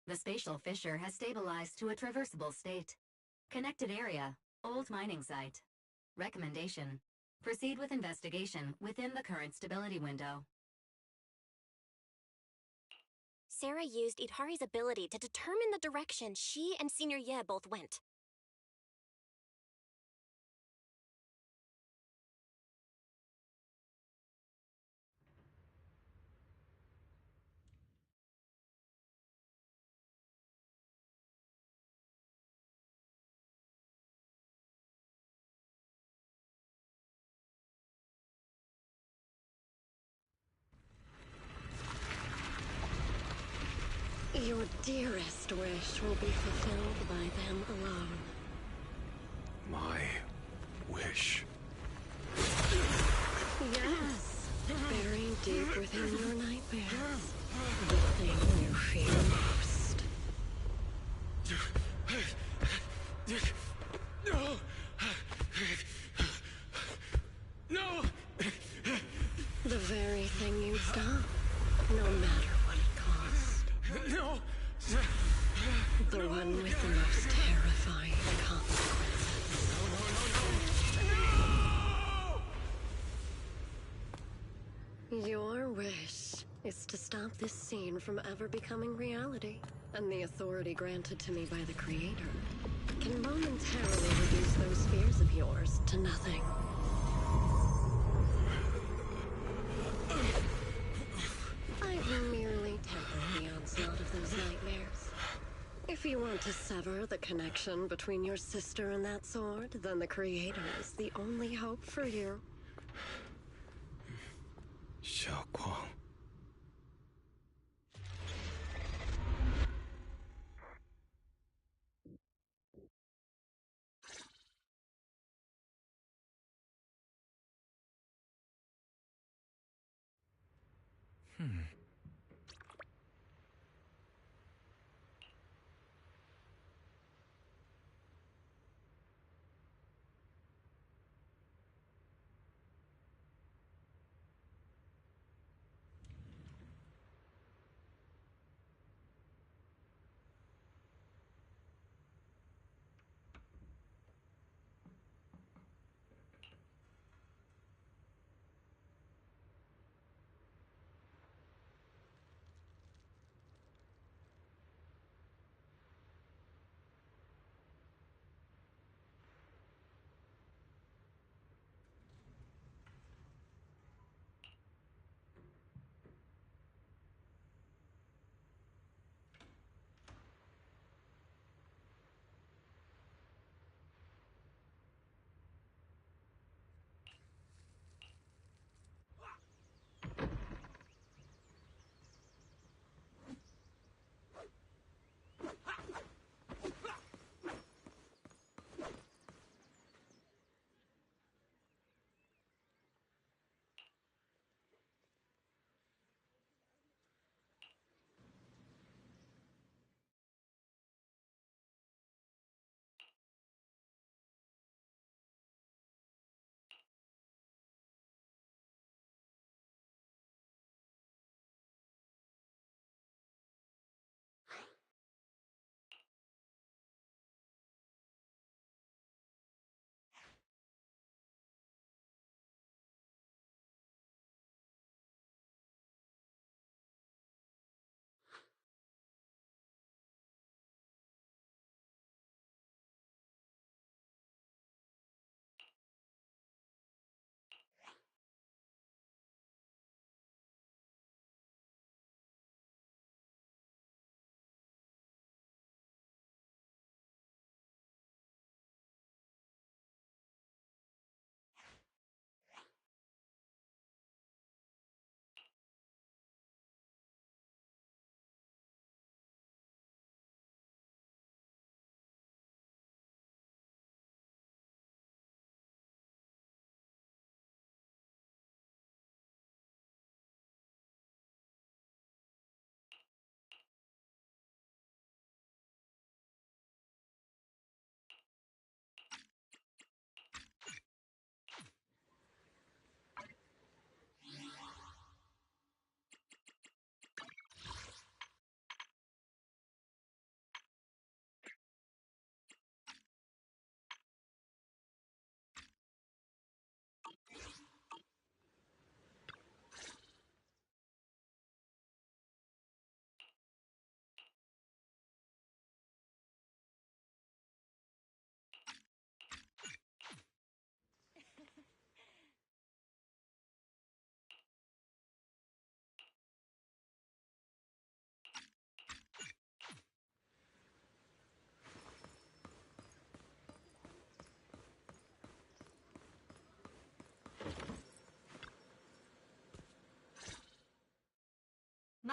The spatial fissure has stabilized to a traversable state. Connected area, old mining site. Recommendation: proceed with investigation within the current stability window. Sarah used Idhari's ability to determine the direction she and Senior Ye both went. Your dearest wish will be fulfilled by them alone. My wish. Yes, buried deep within your nightmares. The thing you fear most. No! No! The very thing you'd stop, no matter what it cost. No! The one with the most terrifying consequences. Your wish is to stop this scene from ever becoming reality, and the authority granted to me by the Creator can momentarily reduce those fears of yours to nothing. I've merely tempered the onslaught of those nightmares. If you want to sever the connection between your sister and that sword, then the Creator is the only hope for you. Xiaoguang.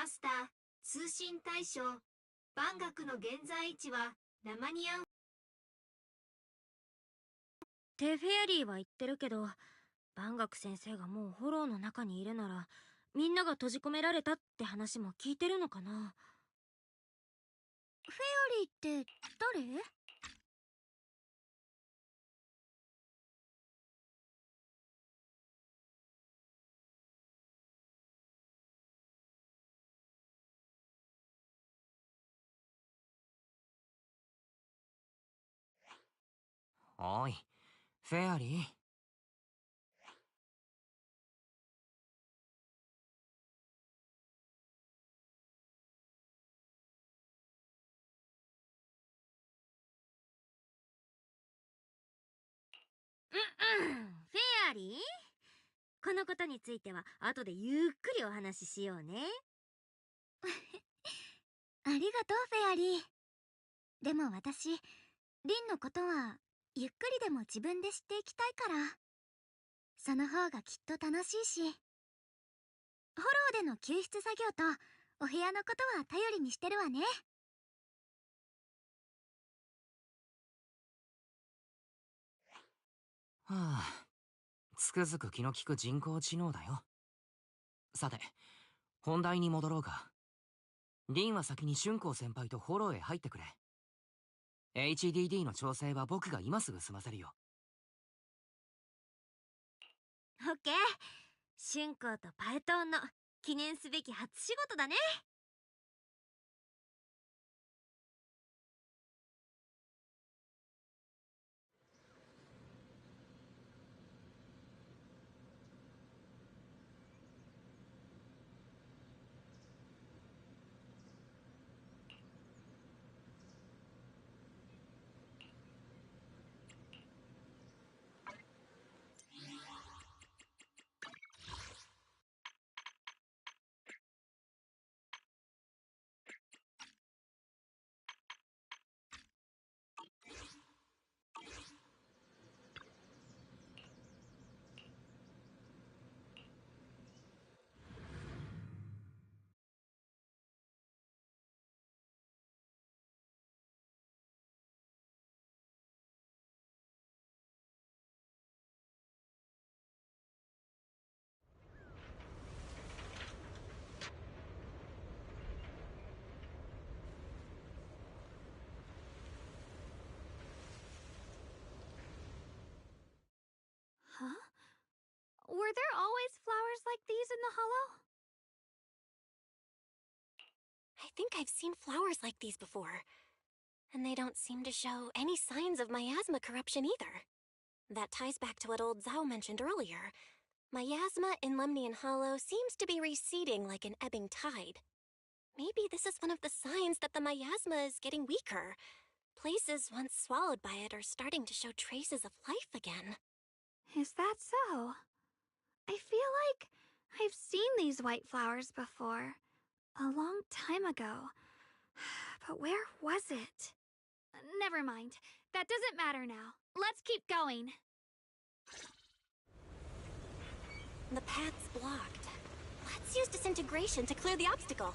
スター、通信対象、万学の現在位置はラマニアン。テフェアリーは言ってるけど、万学先生がもうホローの中にいるなら、みんなが閉じ込められたって話も聞いてるのかな。フェアリーって誰？おい、フェアリー。フェアリー？このことについては後でゆっくりお話ししようね。ありがとうフェアリー。でも私、リンのことはゆっくりでも自分で知っていきたいから。その方がきっと楽しいし。ホローでの救出作業とお部屋のことは頼りにしてるわね。はあ、つくづく気の利く人工知能だよ。さて、本題に戻ろうか。リンは先に春光先輩とホローへ入ってくれ。HDD の調整は僕が今すぐ済ませるよ。オッケー。春光とパエトーンの記念すべき初仕事だね。Huh? Were there always flowers like these in the hollow? I think I've seen flowers like these before. And they don't seem to show any signs of miasma corruption either. That ties back to what old Zhao mentioned earlier. Miasma in Lemnian Hollow seems to be receding like an ebbing tide. Maybe this is one of the signs that the miasma is getting weaker. Places once swallowed by it are starting to show traces of life again. Is that so? I feel like I've seen these white flowers before. A long time ago. But where was it? Never mind. That doesn't matter now. Let's keep going. The path's blocked. Let's use disintegration to clear the obstacle.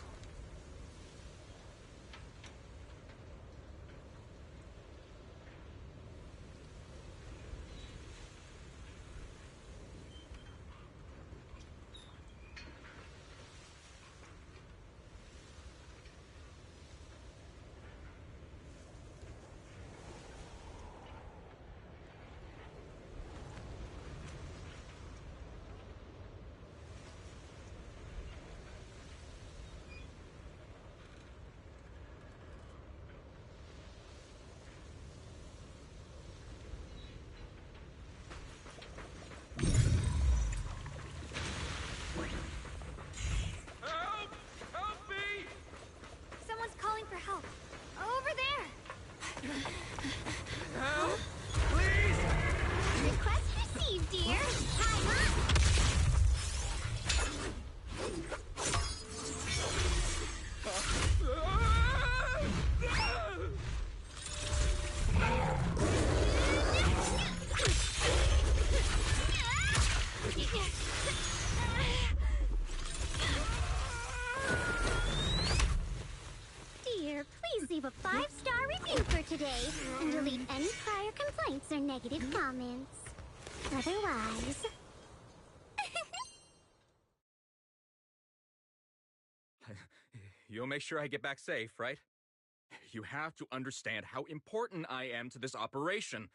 complaints or negative comments. Otherwise... You'll make sure I get back safe, right? You have to understand how important I am to this operation.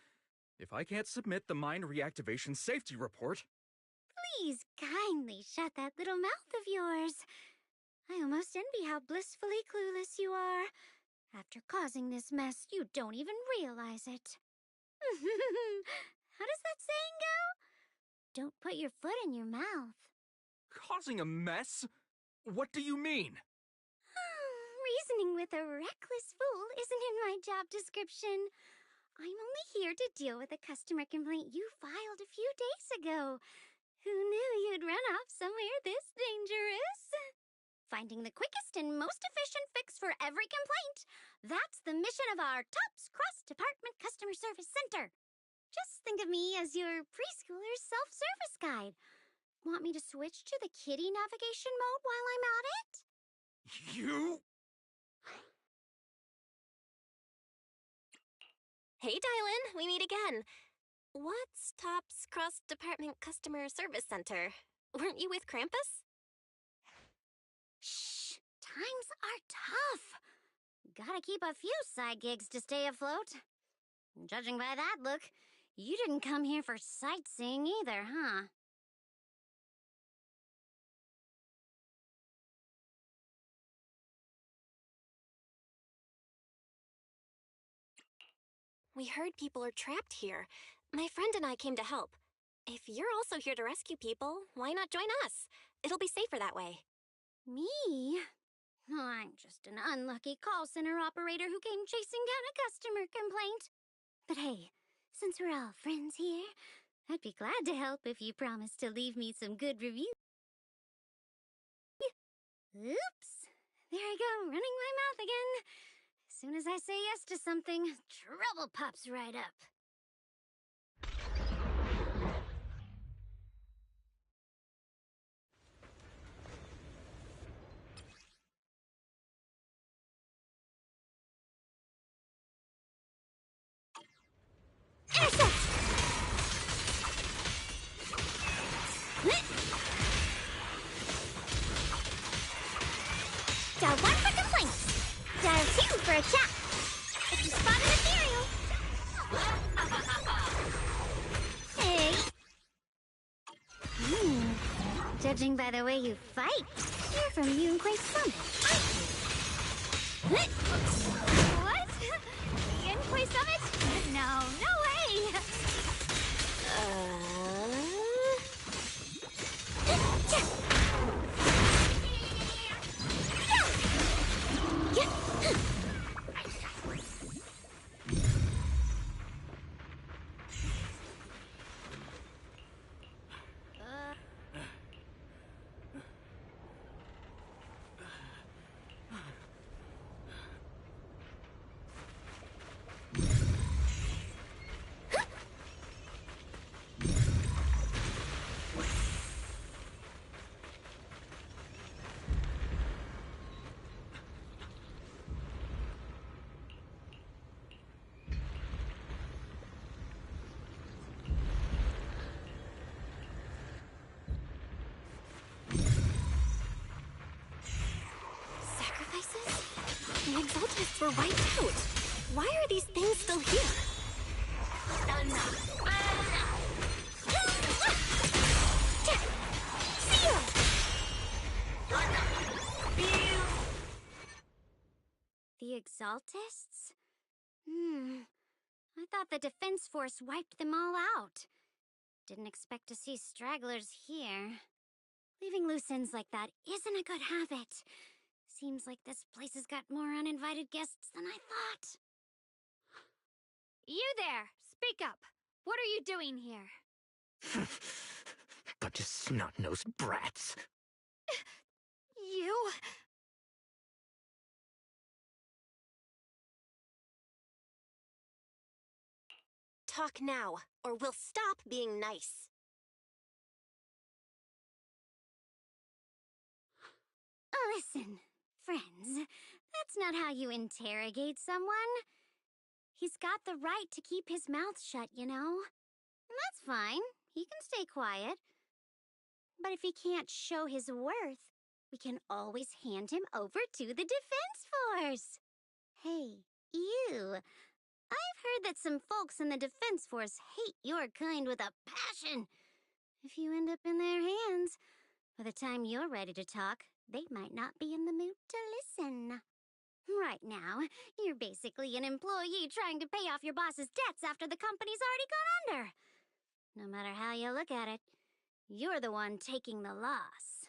If I can't submit the mine reactivation safety report... Please kindly shut that little mouth of yours. I almost envy how blissfully clueless you are. After causing this mess, you don't even realize it. How does that saying go? Don't put your foot in your mouth. Causing a mess? What do you mean? Reasoning with a reckless fool isn't in my job description. I'm only here to deal with a customer complaint you filed a few days ago. Who knew you'd run off somewhere this dangerous? Finding the quickest and most efficient fix for every complaint. That's the mission of our TOPS cross-department customer service center. Just think of me as your preschooler's self-service guide. Want me to switch to the kiddie navigation mode while I'm at it? You? Hey, Dylan, we meet again. What's TOPS Cross-Department Customer Service Center? Weren't you with Krampus? Shh! Times are tough. Gotta keep a few side gigs to stay afloat. Judging by that look, you didn't come here for sightseeing either, huh? We heard people are trapped here. My friend and I came to help. If you're also here to rescue people, why not join us? It'll be safer that way. Me? I'm just an unlucky call center operator who came chasing down a customer complaint. But hey, since we're all friends here, I'd be glad to help if you promise to leave me some good reviews. Oops! There I go, running my mouth again. As soon as I say yes to something, trouble pops right up. Intercept! Dial 1 for complaints. Dial 2 for a chat. If you spot an ethereal. Hey. Judging by the way you fight, you're from Yunquay Summit, aren't you? What? Yunquay Summit? No, no way! The Exaltists were wiped out. Why are these things still here? The Exaltists? I thought the Defense Force wiped them all out. Didn't expect to see stragglers here. Leaving loose ends like that isn't a good habit. Seems like this place has got more uninvited guests than I thought. You there! Speak up! What are you doing here? Bunch of snot-nosed brats. You... Talk now, or we'll stop being nice. Listen, friends, that's not how you interrogate someone. He's got the right to keep his mouth shut, you know? And that's fine. He can stay quiet. But if he can't show his worth, we can always hand him over to the Defense Force. Hey, you. I've heard that some folks in the Defense Force hate your kind with a passion. If you end up in their hands, by the time you're ready to talk, they might not be in the mood to listen. Right now, you're basically an employee trying to pay off your boss's debts after the company's already gone under. No matter how you look at it, you're the one taking the loss.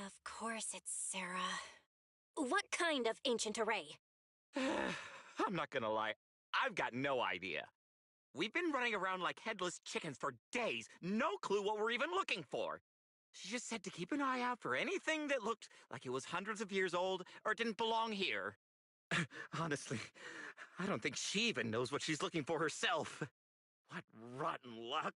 Of course it's Sarah. What kind of ancient array? I'm not gonna lie, I've got no idea. We've been running around like headless chickens for days, no clue what we're even looking for. She just said to keep an eye out for anything that looked like it was hundreds of years old or didn't belong here. Honestly, I don't think she even knows what she's looking for herself. What rotten luck.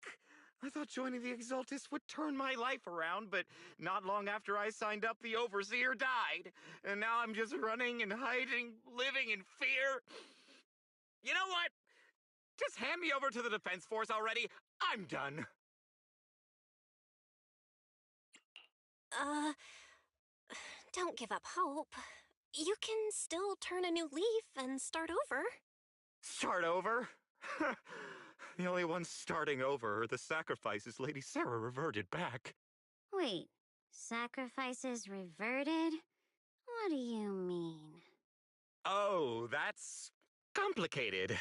I thought joining the Exaltis would turn my life around, but not long after I signed up, the Overseer died. And now I'm just running and hiding, living in fear. You know what? Just hand me over to the Defense Force already. I'm done. Don't give up hope. You can still turn a new leaf and start over. Start over? The only ones starting over are the sacrifices Lady Sarah reverted back. Wait, sacrifices reverted? What do you mean? Oh, that's complicated.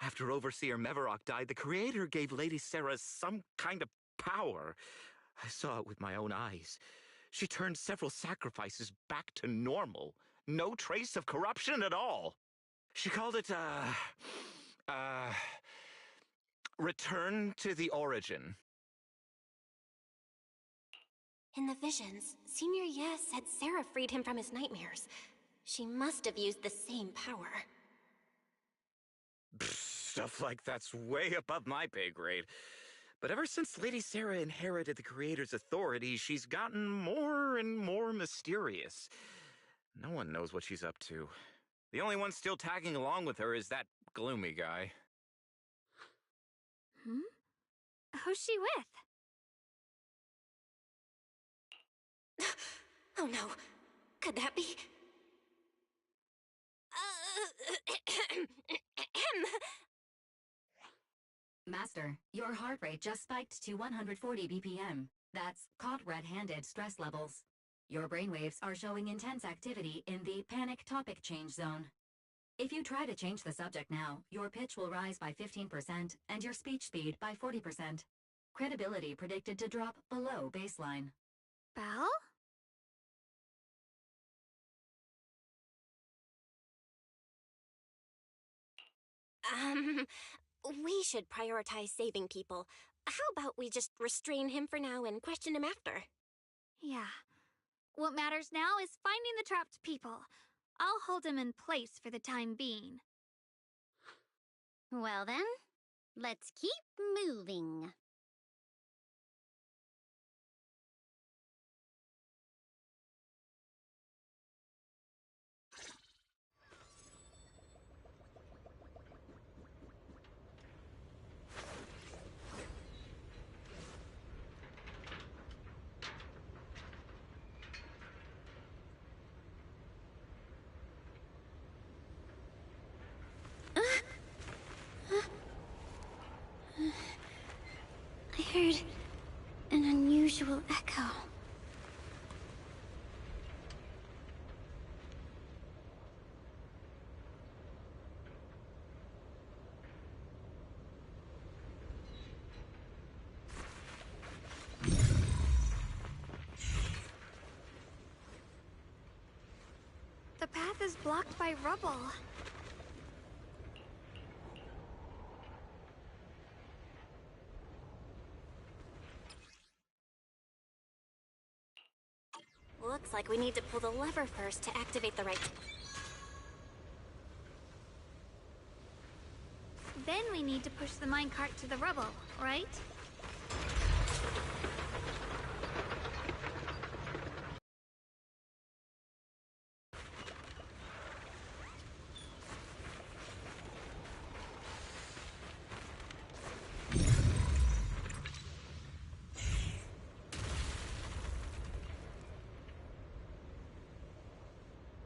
After Overseer Mevarok died, the Creator gave Lady Sarah some kind of power. I saw it with my own eyes. She turned several sacrifices back to normal. No trace of corruption at all. She called it, return to the origin. In the visions, Senior Ye said Sarah freed him from his nightmares. She must have used the same power. Stuff like that's way above my pay grade. But ever since Lady Sarah inherited the Creator's authority, she's gotten more and more mysterious. No one knows what she's up to. The only one still tagging along with her is that gloomy guy. Who's she with? Oh no. Could that be? Master, your heart rate just spiked to 140 BPM. That's caught red-handed stress levels. Your brainwaves are showing intense activity in the panic topic change zone. If you try to change the subject now, your pitch will rise by 15% and your speech speed by 40%. Credibility predicted to drop below baseline. Belle? We should prioritize saving people. How about we just restrain him for now and question him after? Yeah. What matters now is finding the trapped people. I'll hold him in place for the time being. Well then, let's keep moving. I heard an unusual echo. The path is blocked by rubble. Looks like we need to pull the lever first to activate the right... Then we need to push the minecart to the rubble, right?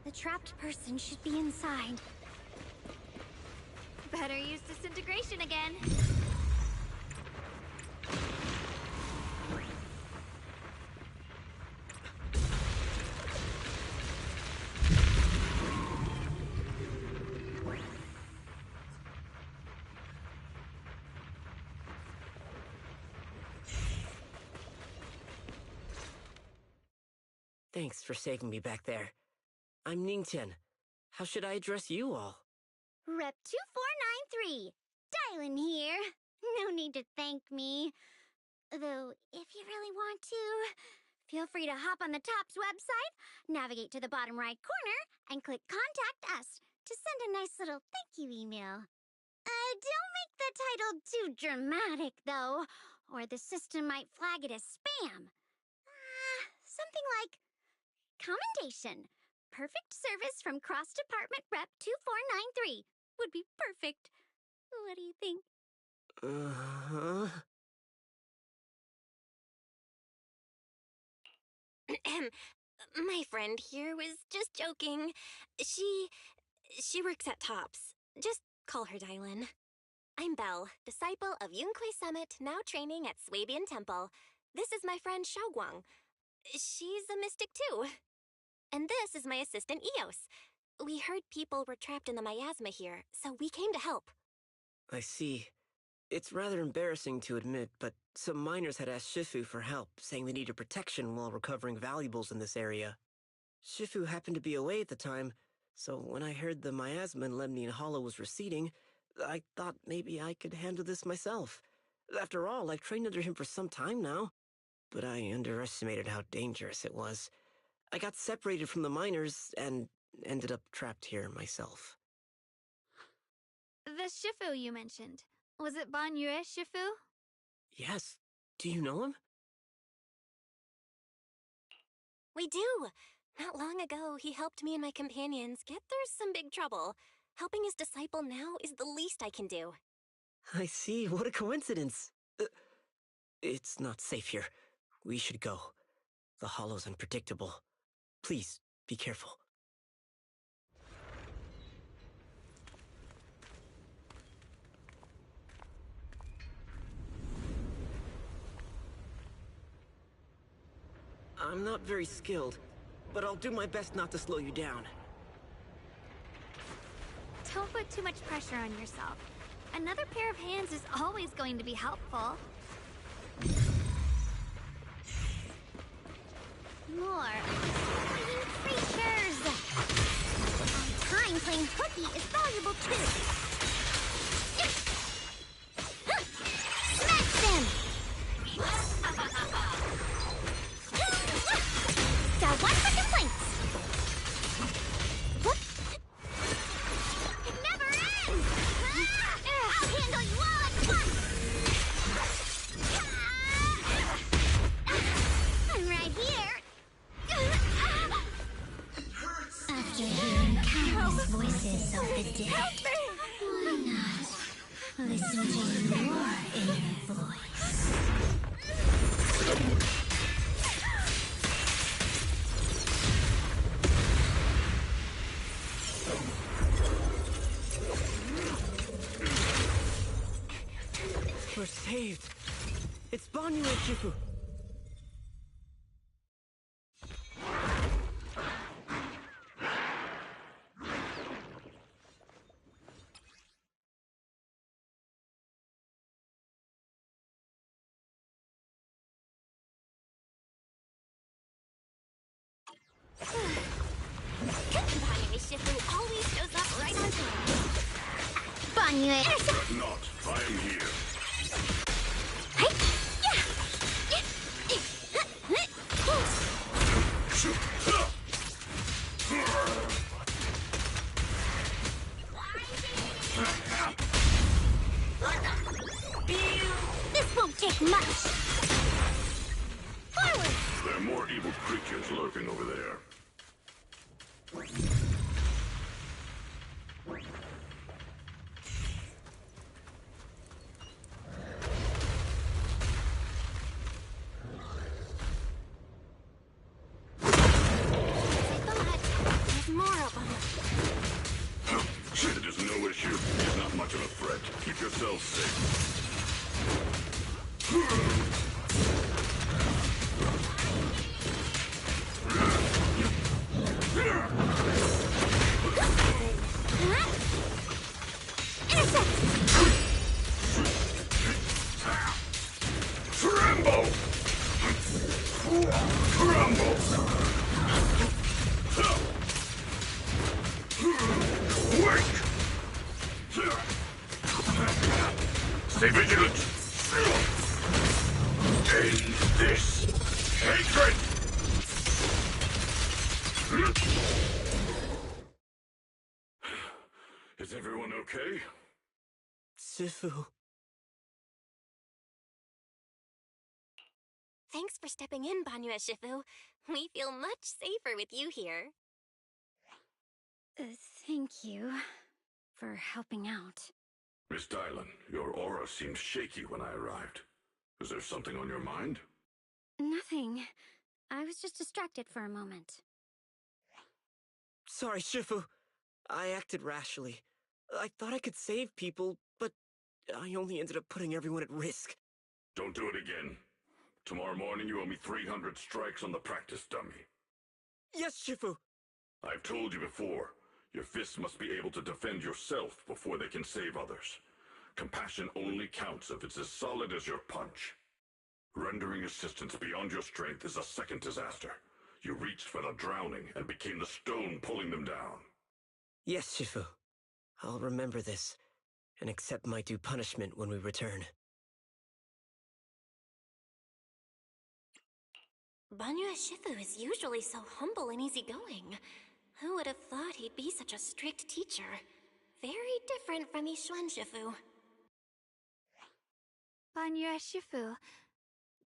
The trapped person should be inside. Better use disintegration again. Thanks for saving me back there. I'm Ningtian. How should I address you all? Rep 2493. Dylan here. No need to thank me. Though, if you really want to, feel free to hop on the TOPS website, navigate to the bottom right corner, and click Contact Us to send a nice little thank you email. Don't make the title too dramatic, though, or the system might flag it as spam. Something like, Commendation. Perfect service from Cross Department Rep 2493 would be perfect. What do you think? My friend here was just joking. She works at TOPS. Just call her Dylan. I'm Belle, disciple of Yunque Summit, now training at Swabian Temple. This is my friend Xiaoguang. She's a mystic too. And this is my assistant Eos. We heard people were trapped in the miasma here, so we came to help. I see. It's rather embarrassing to admit, but some miners had asked Shifu for help, saying they needed protection while recovering valuables in this area. Shifu happened to be away at the time, so when I heard the miasma in Lemnian Hollow was receding, I thought maybe I could handle this myself. After all, I've trained under him for some time now, but I underestimated how dangerous it was. I got separated from the miners and ended up trapped here myself. The Shifu you mentioned. Was it Ban Yue Shifu? Yes. Do you know him? We do. Not long ago, he helped me and my companions get through some big trouble. Helping his disciple now is the least I can do. I see. What a coincidence. It's not safe here. We should go. The hollow's unpredictable. Please, be careful. I'm not very skilled, but I'll do my best not to slow you down. Don't put too much pressure on yourself. Another pair of hands is always going to be helpful. More exciting creatures! Time playing hooky is valuable too. Smash them! Got one for complaints. It never ends! I'll handle you all at once! I'm right here. After hearing countless voices of the dead, why not listen to your inner voice? We're saved. It's Ban Yue Shifu. Banyu Shifu always shows up right on time. Banyu, intercept! Not. I'm here. more evil creatures lurking over there. There's more of them. It is no issue. He's not much of a threat. Keep yourselves safe. Tremble! Crumble! Wake! Stay vigilant! End this hatred! Is everyone okay? Shifu. Thanks for stepping in, Banyue Shifu. We feel much safer with you here. Thank you for helping out. Miss Dylan, your aura seemed shaky when I arrived. Is there something on your mind? Nothing. I was just distracted for a moment. Sorry, Shifu. I acted rashly. I thought I could save people, but I only ended up putting everyone at risk. Don't do it again. Tomorrow morning you owe me 300 strikes on the practice dummy. Yes, Shifu! I've told you before, your fists must be able to defend yourself before they can save others. Compassion only counts if it's as solid as your punch. Rendering assistance beyond your strength is a second disaster. You reached for the drowning and became the stone pulling them down. Yes, Shifu. I'll remember this, and accept my due punishment when we return. Banyue Shifu is usually so humble and easygoing. Who would have thought he'd be such a strict teacher? Very different from Yixuan Shifu. Banyue Shifu,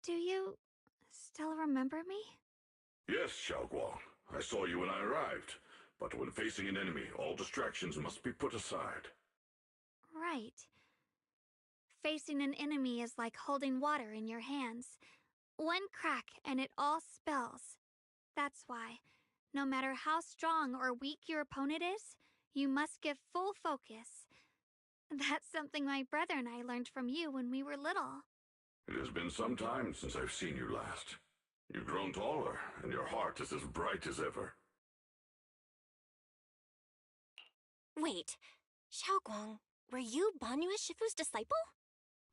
do you still remember me? Yes, Xiaoguang. I saw you when I arrived. But when facing an enemy, all distractions must be put aside. Right. Facing an enemy is like holding water in your hands. One crack and it all spills. That's why, no matter how strong or weak your opponent is, you must give full focus. That's something my brother and I learned from you when we were little. It has been some time since I've seen you last. You've grown taller, and your heart is as bright as ever. Wait, Xiaoguang, were you Banyue Shifu's disciple?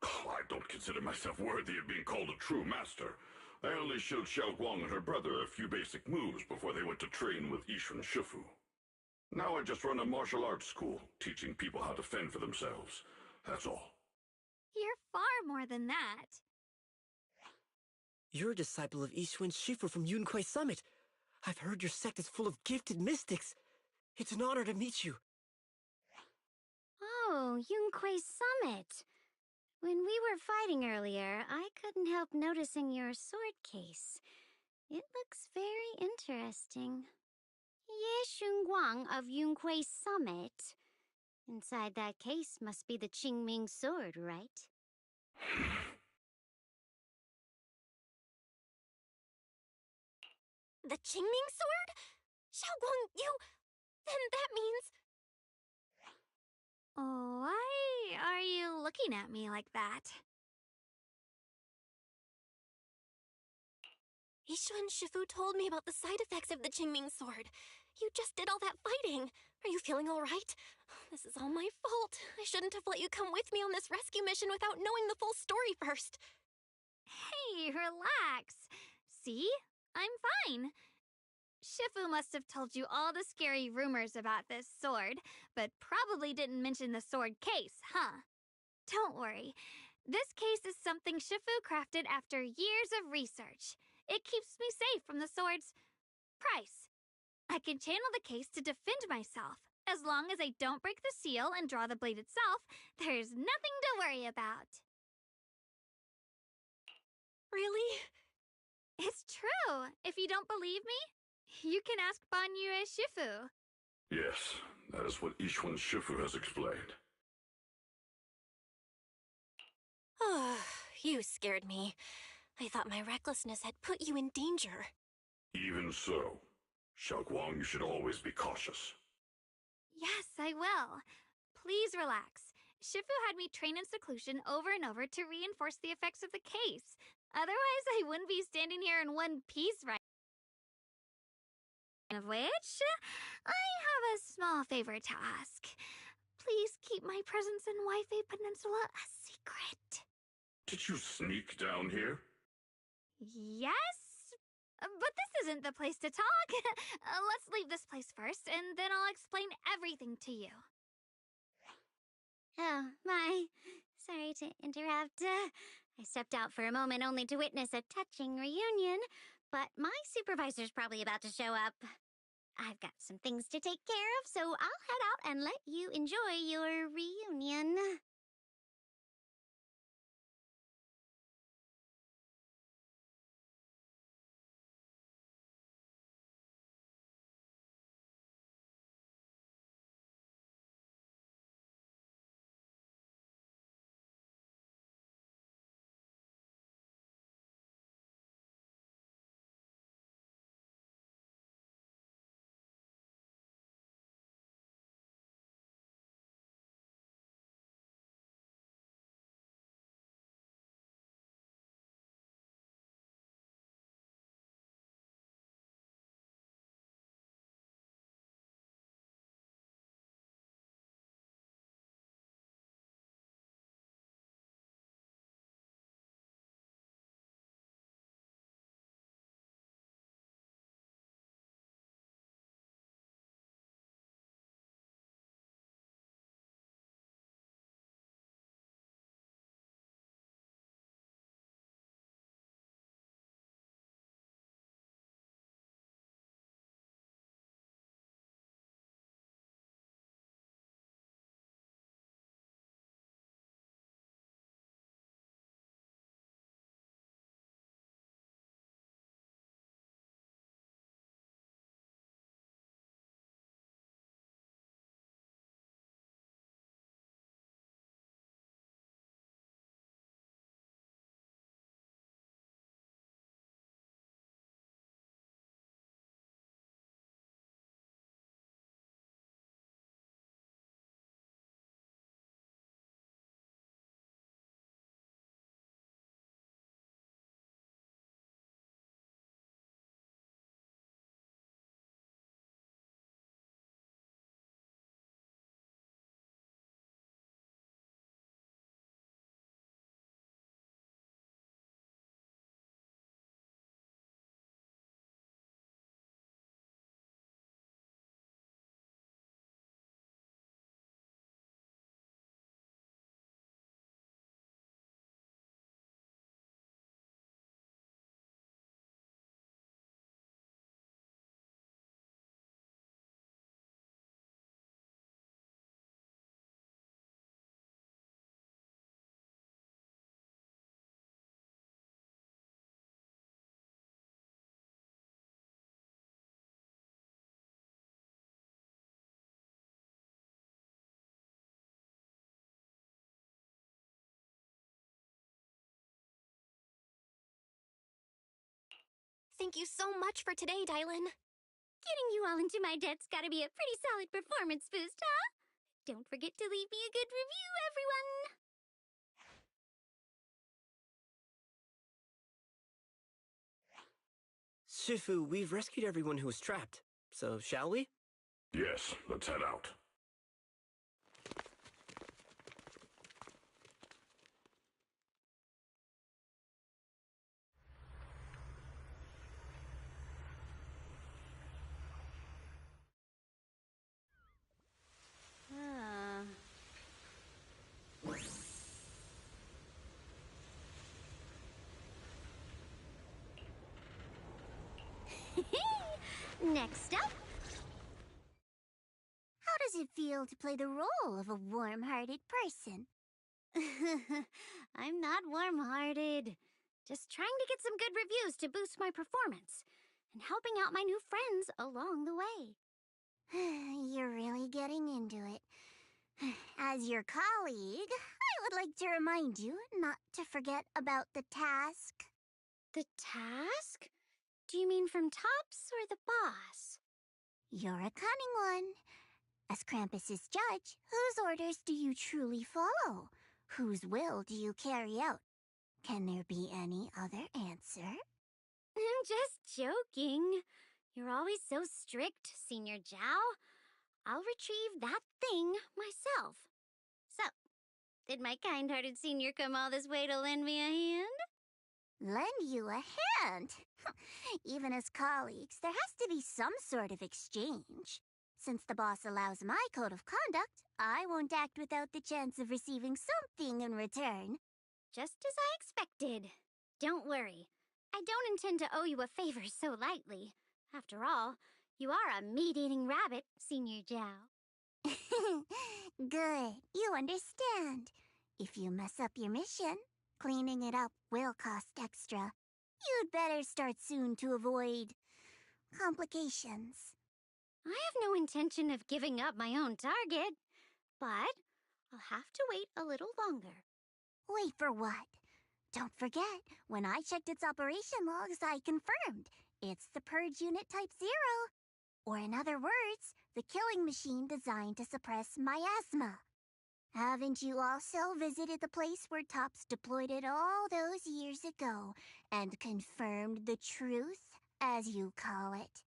Oh, I don't consider myself worthy of being called a true master. I only showed Xiaoguang and her brother a few basic moves before they went to train with Yixuan Shifu. Now I just run a martial arts school, teaching people how to fend for themselves. That's all. You're far more than that. You're a disciple of Yixuan Shifu from Yunquei Summit. I've heard your sect is full of gifted mystics. It's an honor to meet you. Oh, Yunquei Summit. When we were fighting earlier, I couldn't help noticing your sword case. It looks very interesting. Ye Shunguang of Yunquei Summit. Inside that case must be the Qingming sword, right? The Qingming sword? Xiaoguang, you... Then that means... Why are you looking at me like that? Yixuan Shifu told me about the side effects of the Qingming sword. You just did all that fighting. Are you feeling all right? This is all my fault. I shouldn't have let you come with me on this rescue mission without knowing the full story first. Hey, relax. See? I'm fine. Shifu must have told you all the scary rumors about this sword, but probably didn't mention the sword case, huh? Don't worry. This case is something Shifu crafted after years of research. It keeps me safe from the sword's price. I can channel the case to defend myself. As long as I don't break the seal and draw the blade itself, there's nothing to worry about. Really? It's true. If you don't believe me, you can ask Banyue Shifu. Yes, that is what Ishwan Shifu has explained. Oh, you scared me. I thought my recklessness had put you in danger. Even so, Xiaoguang, you should always be cautious. Yes, I will. Please relax. Shifu had me train in seclusion over and over to reinforce the effects of the case. Otherwise, I wouldn't be standing here in one piece right now. Of which, I have a small favor to ask. Please keep my presence in Wi-Fi Peninsula a secret. Did you sneak down here? Yes? But this isn't the place to talk. Let's leave this place first, and then I'll explain everything to you. Oh, my. Sorry to interrupt. I stepped out for a moment only to witness a touching reunion, but my supervisor's probably about to show up. I've got some things to take care of, so I'll head out and let you enjoy your reunion. Thank you so much for today, Dylan. Getting you all into my debt's gotta be a pretty solid performance boost, huh? Don't forget to leave me a good review, everyone! Shifu, we've rescued everyone who was trapped, so shall we? Yes, let's head out. Next up... How does it feel to play the role of a warm-hearted person? I'm not warm-hearted. Just trying to get some good reviews to boost my performance, and helping out my new friends along the way. You're really getting into it. As your colleague, I would like to remind you not to forget about the task. The task? Do you mean from Tops or the boss? You're a cunning one. As Krampus's judge, whose orders do you truly follow? Whose will do you carry out? Can there be any other answer? I'm just joking. You're always so strict, Senior Zhao. I'll retrieve that thing myself. So, did my kind-hearted senior come all this way to lend me a hand? Lend you a hand? Even as colleagues, there has to be some sort of exchange. Since the boss allows my code of conduct, I won't act without the chance of receiving something in return. Just as I expected. Don't worry. I don't intend to owe you a favor so lightly. After all, you are a meat-eating rabbit, Senior Zhao. Good, you understand. If you mess up your mission, cleaning it up will cost extra. You'd better start soon to avoid complications. I have no intention of giving up my own target, but I'll have to wait a little longer. Wait for what? Don't forget, when I checked its operation logs, I confirmed it's the Purge Unit Type 0. Or in other words, the killing machine designed to suppress miasma. Haven't you also visited the place where Tops deployed it all those years ago and confirmed the truth, as you call it?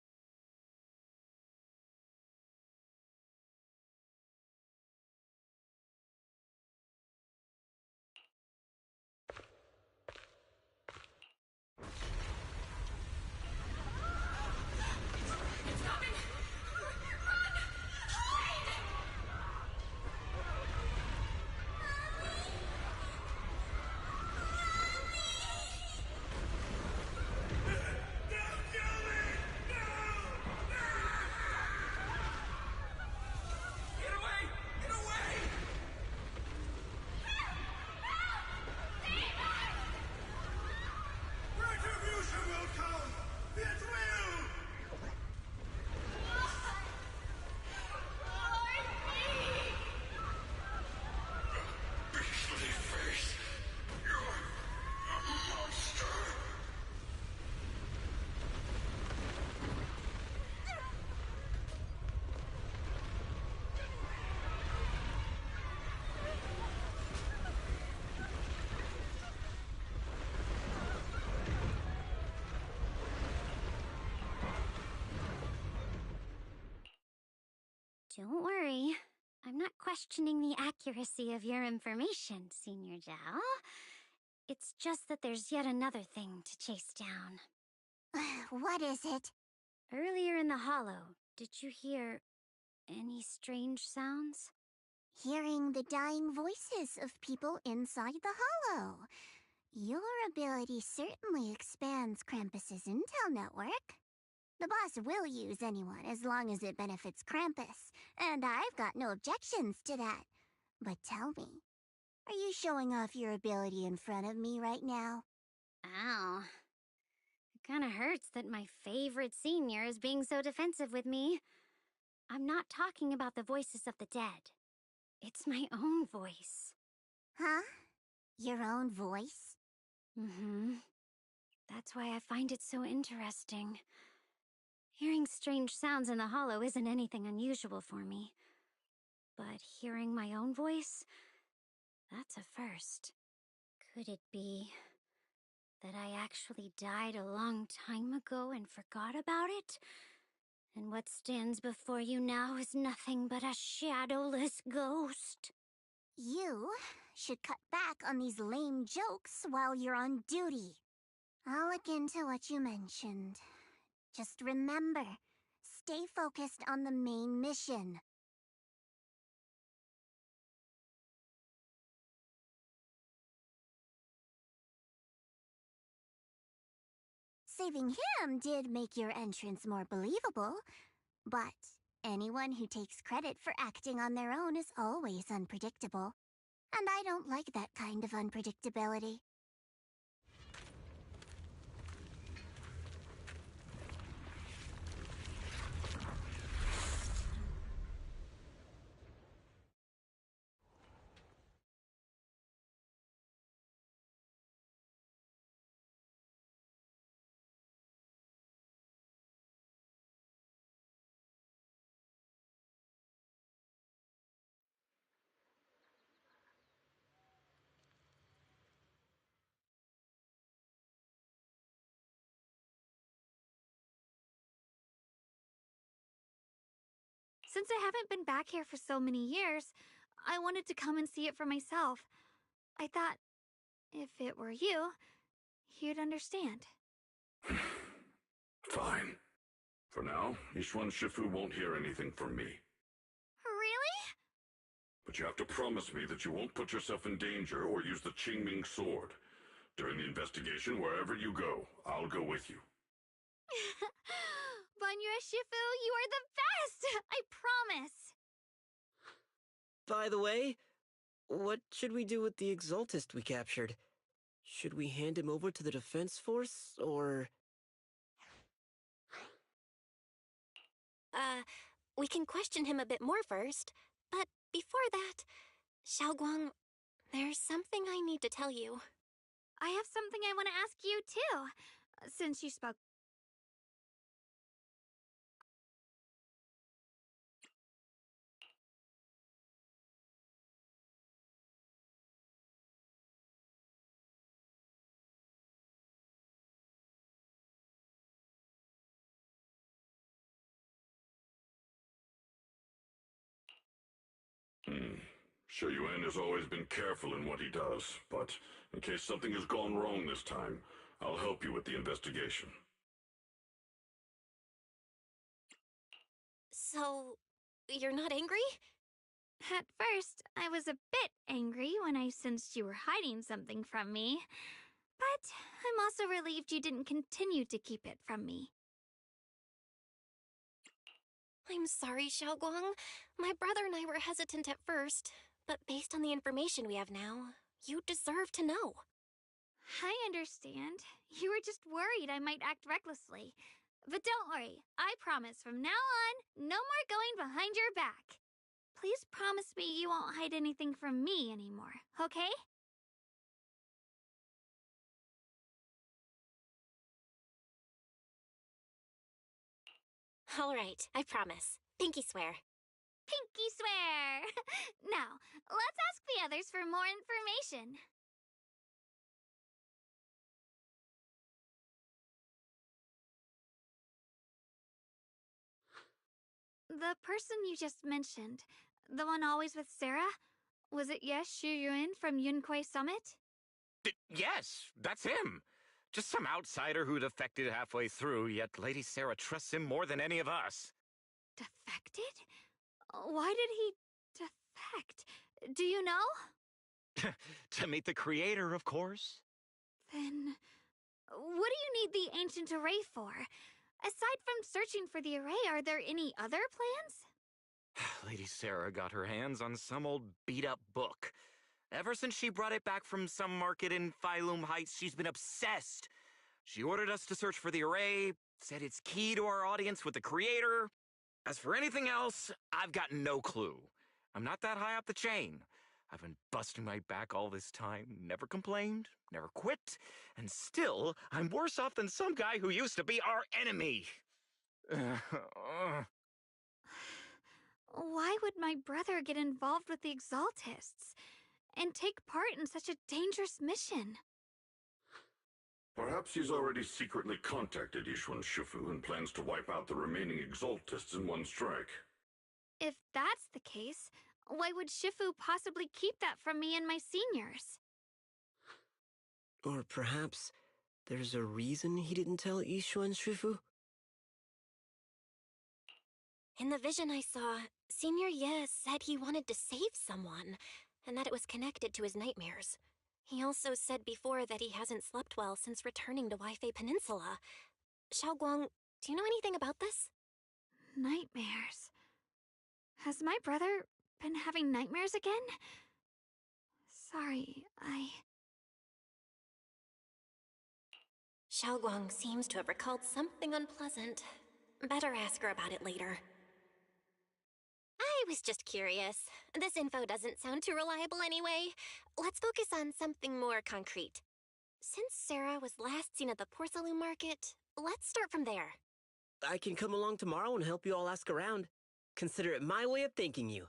Don't worry. I'm not questioning the accuracy of your information, Senior Zhao. It's just that there's yet another thing to chase down. What is it? Earlier in the hollow, did you hear any strange sounds? Hearing the dying voices of people inside the hollow. Your ability certainly expands Krampus's intel network. The boss will use anyone as long as it benefits Krampus, and I've got no objections to that. But tell me, are you showing off your ability in front of me right now? Ow. It kinda hurts that my favorite senior is being so defensive with me. I'm not talking about the voices of the dead. It's my own voice. Huh? Your own voice? Mm-hmm. That's why I find it so interesting. Hearing strange sounds in the hollow isn't anything unusual for me. But hearing my own voice, that's a first. Could it be that I actually died a long time ago and forgot about it? And what stands before you now is nothing but a shadowless ghost? You should cut back on these lame jokes while you're on duty. I'll look into what you mentioned. Just remember, stay focused on the main mission. Saving him did make your entrance more believable, but anyone who takes credit for acting on their own is always unpredictable. And I don't like that kind of unpredictability. Since I haven't been back here for so many years, I wanted to come and see it for myself. I thought, if it were you, you'd understand. Fine. For now, Ishwan Shifu won't hear anything from me. Really? But you have to promise me that you won't put yourself in danger or use the Qingming sword. During the investigation, wherever you go, I'll go with you. Banyue Shifu, you are the best! I promise! By the way, what should we do with the Exaltist we captured? Should we hand him over to the defense force, or... We can question him a bit more first. But before that, Xiaoguang, there's something I need to tell you. I have something I want to ask you, too, since you spoke. Shu Yuan has always been careful in what he does, but in case something has gone wrong this time, I'll help you with the investigation. So, you're not angry? At first, I was a bit angry when I sensed you were hiding something from me. But I'm also relieved you didn't continue to keep it from me. I'm sorry, Xiaoguang. My brother and I were hesitant at first, but based on the information we have now, you deserve to know. I understand. You were just worried I might act recklessly. But don't worry, I promise from now on, no more going behind your back. Please promise me you won't hide anything from me anymore, okay? All right, I promise. Pinky swear. Pinky swear! Now, let's ask the others for more information. The person you just mentioned, the one always with Sarah, was it Shu Yuan from Yunquei Summit? Yes, that's him. Just some outsider who defected halfway through, yet Lady Sarah trusts him more than any of us. Defected? Why did he defect? Do you know? To meet the creator, of course. Then, what do you need the ancient array for? Aside from searching for the array, are there any other plans? Lady Sarah got her hands on some old beat-up book. Ever since she brought it back from some market in Phylum Heights, she's been obsessed. She ordered us to search for the array, said it's key to our audience with the creator. As for anything else, I've got no clue. I'm not that high up the chain. I've been busting my back all this time, never complained, never quit, and still, I'm worse off than some guy who used to be our enemy. Why would my brother get involved with the Exaltists and take part in such a dangerous mission? Perhaps he's already secretly contacted Ishwan Shifu and plans to wipe out the remaining Exaltists in one strike. If that's the case, why would Shifu possibly keep that from me and my seniors? Or perhaps there's a reason he didn't tell Ishwan Shifu? In the vision I saw, Senior Ye said he wanted to save someone, and that it was connected to his nightmares. He also said before that he hasn't slept well since returning to Waifei Peninsula. Xiaoguang, do you know anything about this? Nightmares. Has my brother been having nightmares again? Sorry, Xiaoguang seems to have recalled something unpleasant. Better ask her about it later. I was just curious. This info doesn't sound too reliable anyway. Let's focus on something more concrete. Since Sarah was last seen at the porcelain market, let's start from there. I can come along tomorrow and help you all ask around. Consider it my way of thanking you.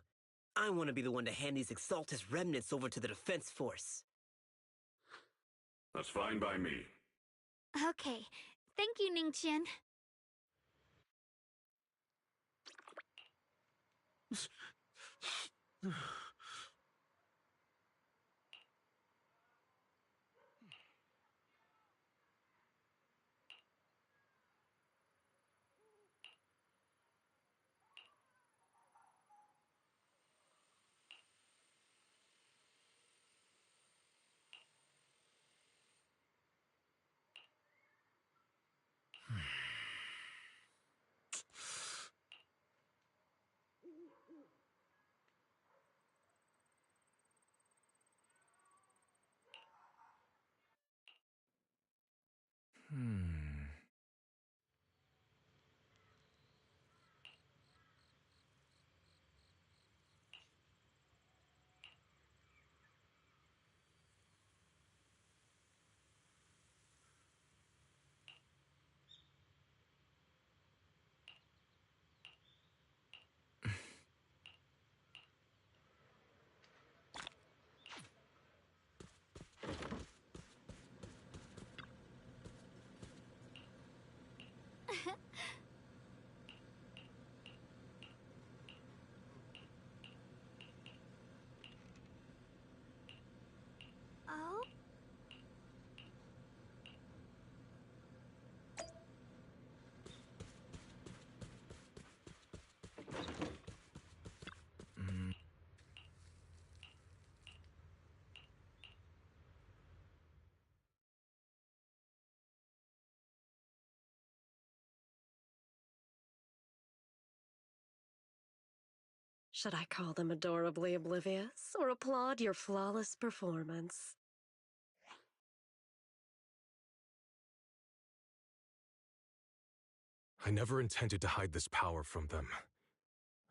I want to be the one to hand these Exaltus remnants over to the defense force. That's fine by me. Okay. Thank you, Ningqian. Oh? Should I call them adorably oblivious, or applaud your flawless performance? I never intended to hide this power from them.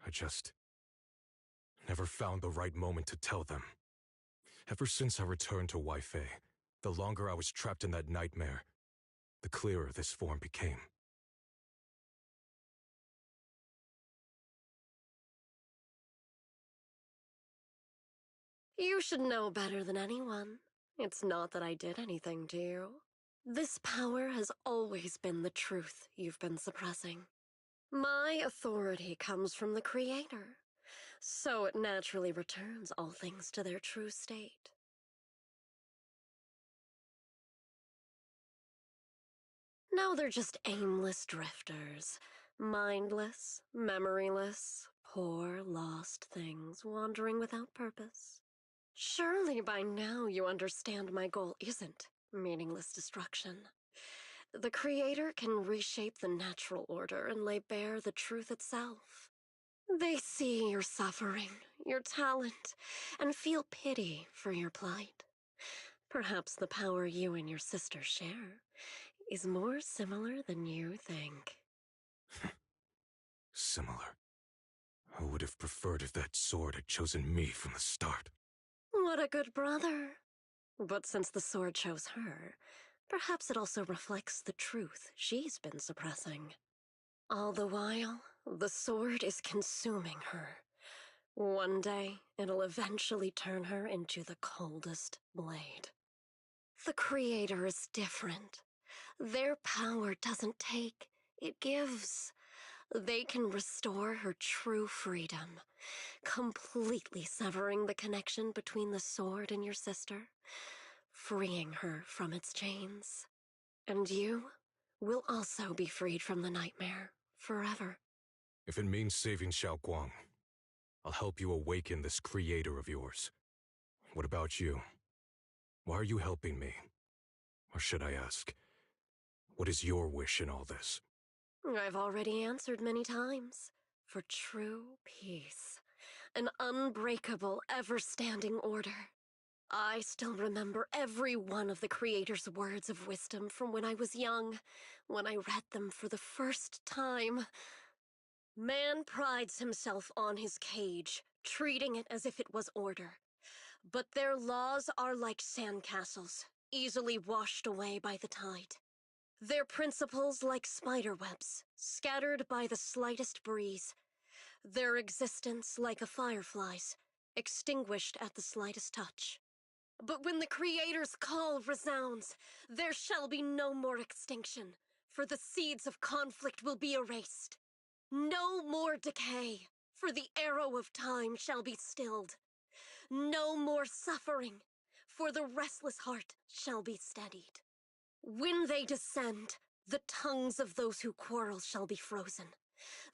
I just never found the right moment to tell them. Ever since I returned to Wi-Fi, the longer I was trapped in that nightmare, the clearer this form became. You should know better than anyone. It's not that I did anything to you. This power has always been the truth you've been suppressing. My authority comes from the Creator, so it naturally returns all things to their true state. Now they're just aimless drifters, mindless, memoryless, poor, lost things wandering without purpose. Surely by now you understand my goal isn't meaningless destruction. The Creator can reshape the natural order and lay bare the truth itself. They see your suffering, your talent, and feel pity for your plight. Perhaps the power you and your sister share is more similar than you think. Similar. I would have preferred if that sword had chosen me from the start. What a good brother. But since the sword chose her, perhaps it also reflects the truth she's been suppressing. All the while, the sword is consuming her. One day, it'll eventually turn her into the coldest blade. The Creator is different. Their power doesn't take, it gives. They can restore her true freedom, completely severing the connection between the sword and your sister, freeing her from its chains. And you will also be freed from the nightmare forever. If it means saving Xiaoguang, I'll help you awaken this creator of yours. What about you? Why are you helping me? Or should I ask, what is your wish in all this? I've already answered many times. For true peace. An unbreakable, ever-standing order. I still remember every one of the Creator's words of wisdom from when I was young, when I read them for the first time. Man prides himself on his cage, treating it as if it was order. But their laws are like sandcastles, easily washed away by the tide. Their principles like spiderwebs, scattered by the slightest breeze. Their existence like a firefly's, extinguished at the slightest touch. But when the Creator's call resounds, there shall be no more extinction, for the seeds of conflict will be erased. No more decay, for the arrow of time shall be stilled. No more suffering, for the restless heart shall be steadied. When they descend, the tongues of those who quarrel shall be frozen,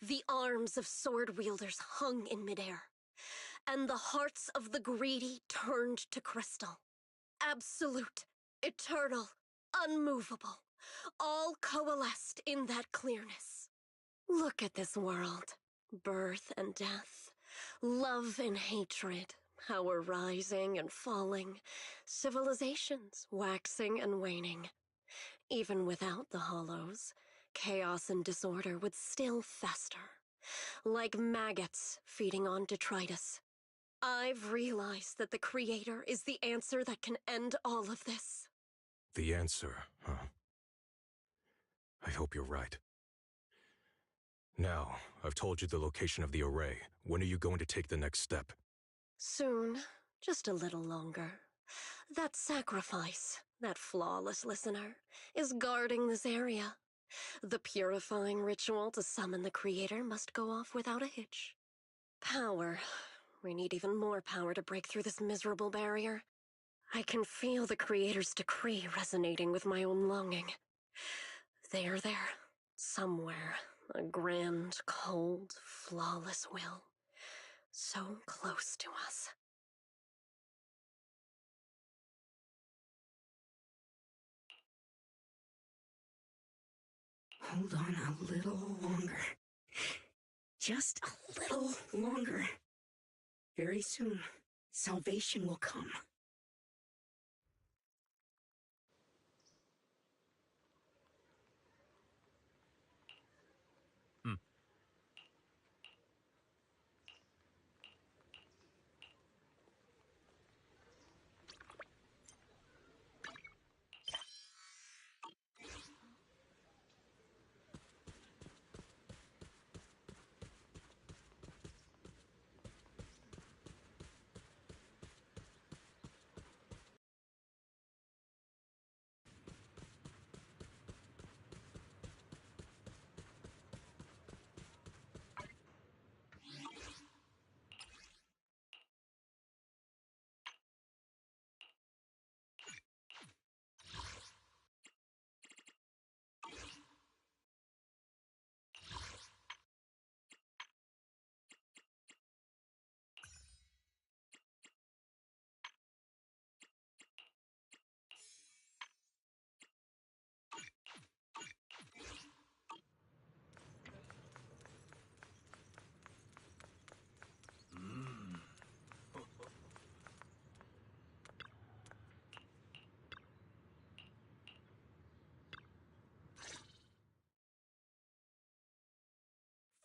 the arms of sword-wielders hung in midair, and the hearts of the greedy turned to crystal. Absolute, eternal, unmovable, all coalesced in that clearness. Look at this world. Birth and death, love and hatred, power rising and falling, civilizations waxing and waning. Even without the hollows, chaos and disorder would still fester, like maggots feeding on detritus. I've realized that the Creator is the answer that can end all of this. The answer, huh? I hope you're right. Now, I've told you the location of the array. When are you going to take the next step? Soon. Just a little longer. That sacrifice, that flawless listener, is guarding this area. The purifying ritual to summon the Creator must go off without a hitch. Power. We need even more power to break through this miserable barrier. I can feel the Creator's decree resonating with my own longing. They are there, somewhere. A grand, cold, flawless will. So close to us. Hold on a little longer. Just a little longer. Very soon, salvation will come.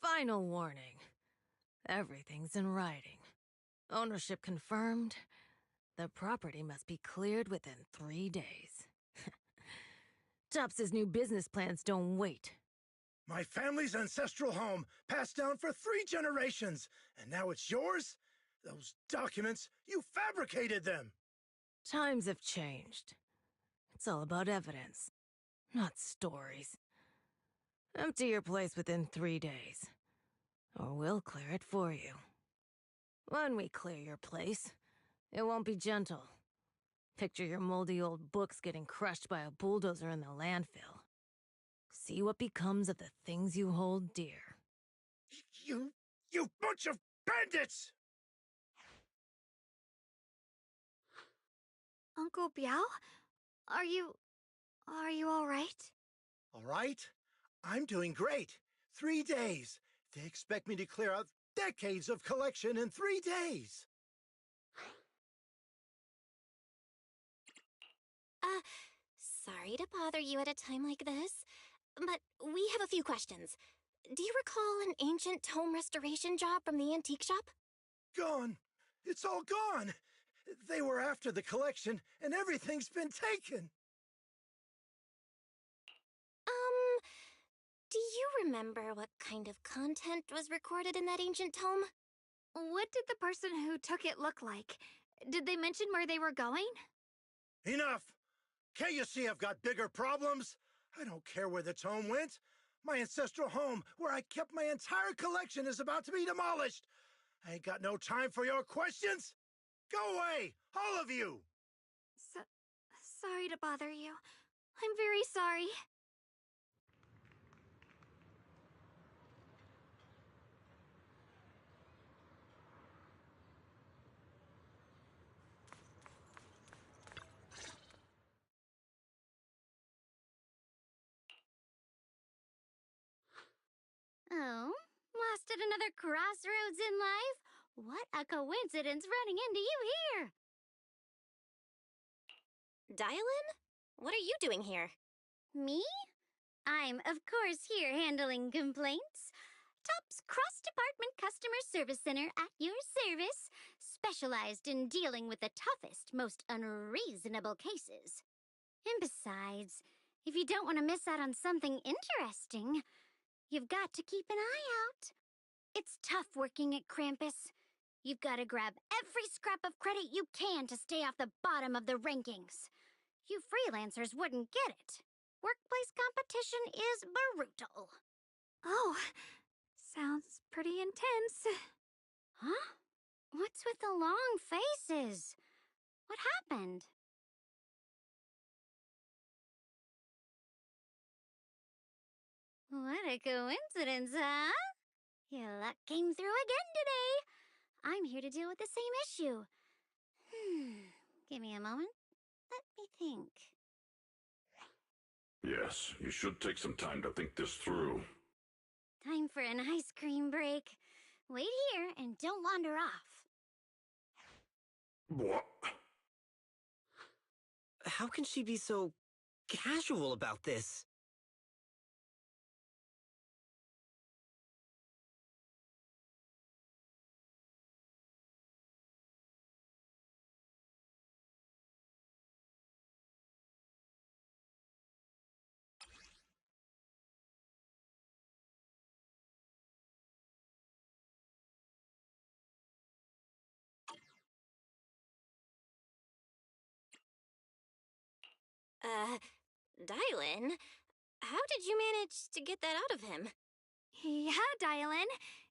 Final warning. Everything's in writing. Ownership confirmed. The property must be cleared within 3 days. Tops's new business plans don't wait. My family's ancestral home, passed down for 3 generations, and now it's yours? Those documents, you fabricated them! Times have changed. It's all about evidence, not stories. Empty your place within 3 days, or we'll clear it for you. When we clear your place, it won't be gentle. Picture your moldy old books getting crushed by a bulldozer in the landfill. See what becomes of the things you hold dear. You bunch of bandits! Uncle Biao? Are you all right? All right? I'm doing great. 3 days. They expect me to clear out decades of collection in 3 days. Sorry to bother you at a time like this, but we have a few questions. Do you recall an ancient tome restoration job from the antique shop? Gone. It's all gone. They were after the collection, and everything's been taken. Do you remember what kind of content was recorded in that ancient tome? What did the person who took it look like? Did they mention where they were going? Enough! Can't you see I've got bigger problems? I don't care where the tome went. My ancestral home, where I kept my entire collection, is about to be demolished. I ain't got no time for your questions. Go away, all of you! Sorry to bother you. I'm very sorry. Oh, lost at another crossroads in life? What a coincidence running into you here! Dialin? What are you doing here? Me? I'm, of course, here handling complaints. TOP's cross-department customer service center at your service, specialized in dealing with the toughest, most unreasonable cases. And besides, if you don't want to miss out on something interesting, you've got to keep an eye out. It's tough working at Krampus. You've got to grab every scrap of credit you can to stay off the bottom of the rankings. You freelancers wouldn't get it. Workplace competition is brutal. Oh, sounds pretty intense. Huh? What's with the long faces? What happened? What a coincidence, huh? Your luck came through again today. I'm here to deal with the same issue. Give me a moment. Let me think. Yes, you should take some time to think this through. Time for an ice cream break. Wait here and don't wander off. What? How can she be so casual about this? Dialin? How did you manage to get that out of him? Yeah, Dialin.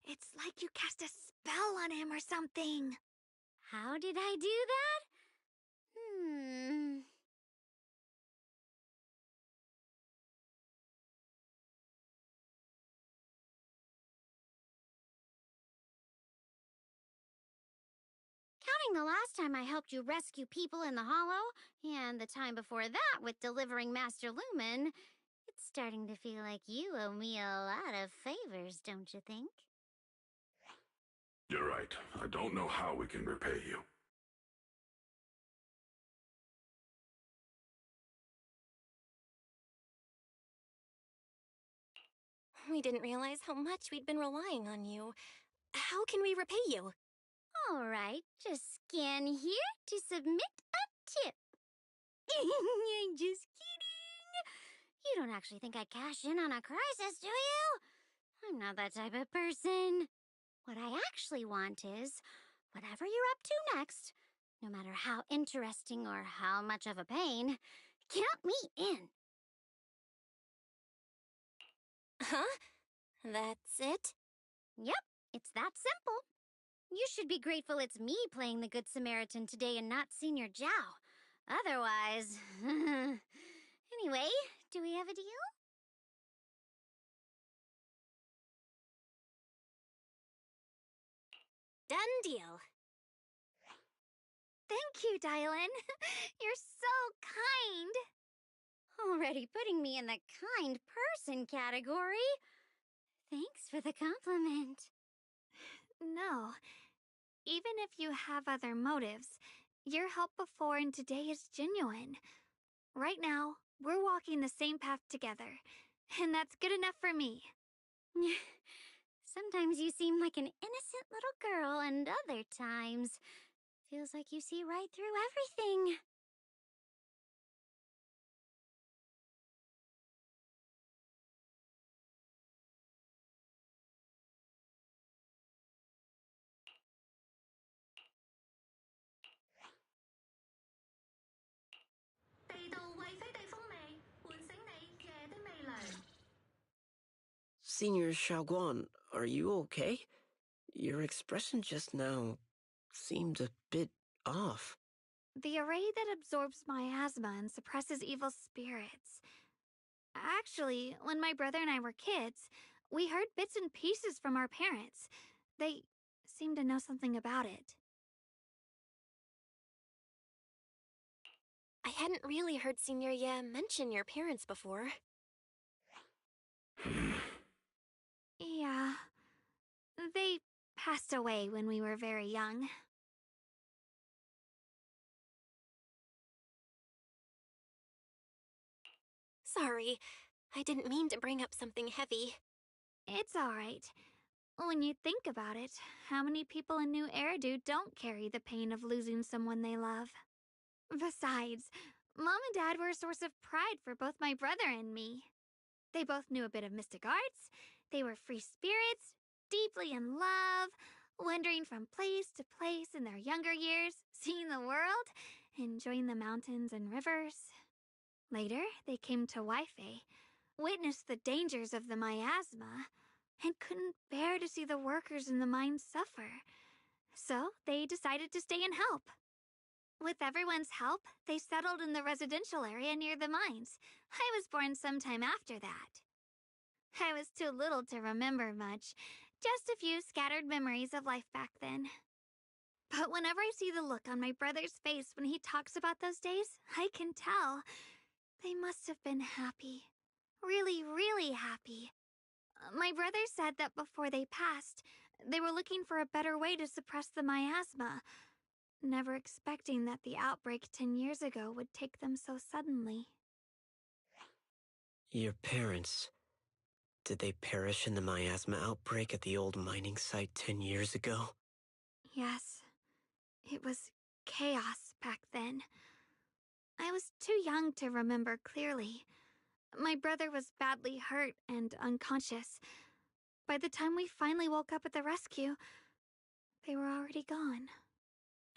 It's like you cast a spell on him or something. How did I do that? Counting the last time I helped you rescue people in the Hollow, and the time before that with delivering Master Lumen, it's starting to feel like you owe me a lot of favors, don't you think? You're right. I don't know how we can repay you. We didn't realize how much we'd been relying on you. How can we repay you? All right, just scan here to submit a tip. I'm just kidding. You don't actually think I cash in on a crisis, do you? I'm not that type of person. What I actually want is, whatever you're up to next, no matter how interesting or how much of a pain, count me in. Huh? That's it? Yep, it's that simple. You should be grateful it's me playing the Good Samaritan today and not Senior Zhao. Otherwise... Anyway, do we have a deal? Done deal. Thank you, Dialin. You're so kind. Already putting me in the kind person category. Thanks for the compliment. No. Even if you have other motives, your help before and today is genuine. Right now, we're walking the same path together, and that's good enough for me. Sometimes you seem like an innocent little girl, and other times, feels like you see right through everything. Senior Xiaoguan, are you okay? Your expression just now seemed a bit off. The array that absorbs miasma and suppresses evil spirits. Actually, when my brother and I were kids, we heard bits and pieces from our parents. They seemed to know something about it. I hadn't really heard Senior Ye mention your parents before. Yeah. They passed away when we were very young. Sorry, I didn't mean to bring up something heavy. It's alright. When you think about it, how many people in New Eridu don't carry the pain of losing someone they love? Besides, Mom and Dad were a source of pride for both my brother and me. They both knew a bit of mystic arts, they were free spirits, deeply in love, wandering from place to place in their younger years, seeing the world, enjoying the mountains and rivers. Later, they came to Waifei, witnessed the dangers of the miasma, and couldn't bear to see the workers in the mines suffer. So they decided to stay and help. With everyone's help, they settled in the residential area near the mines. I was born sometime after that. I was too little to remember much, just a few scattered memories of life back then. But whenever I see the look on my brother's face when he talks about those days, I can tell. They must have been happy. Really, really happy. My brother said that before they passed, they were looking for a better way to suppress the miasma, never expecting that the outbreak 10 years ago would take them so suddenly. Your parents, did they perish in the miasma outbreak at the old mining site 10 years ago? Yes. It was chaos back then. I was too young to remember clearly. My brother was badly hurt and unconscious. By the time we finally woke up at the rescue, they were already gone.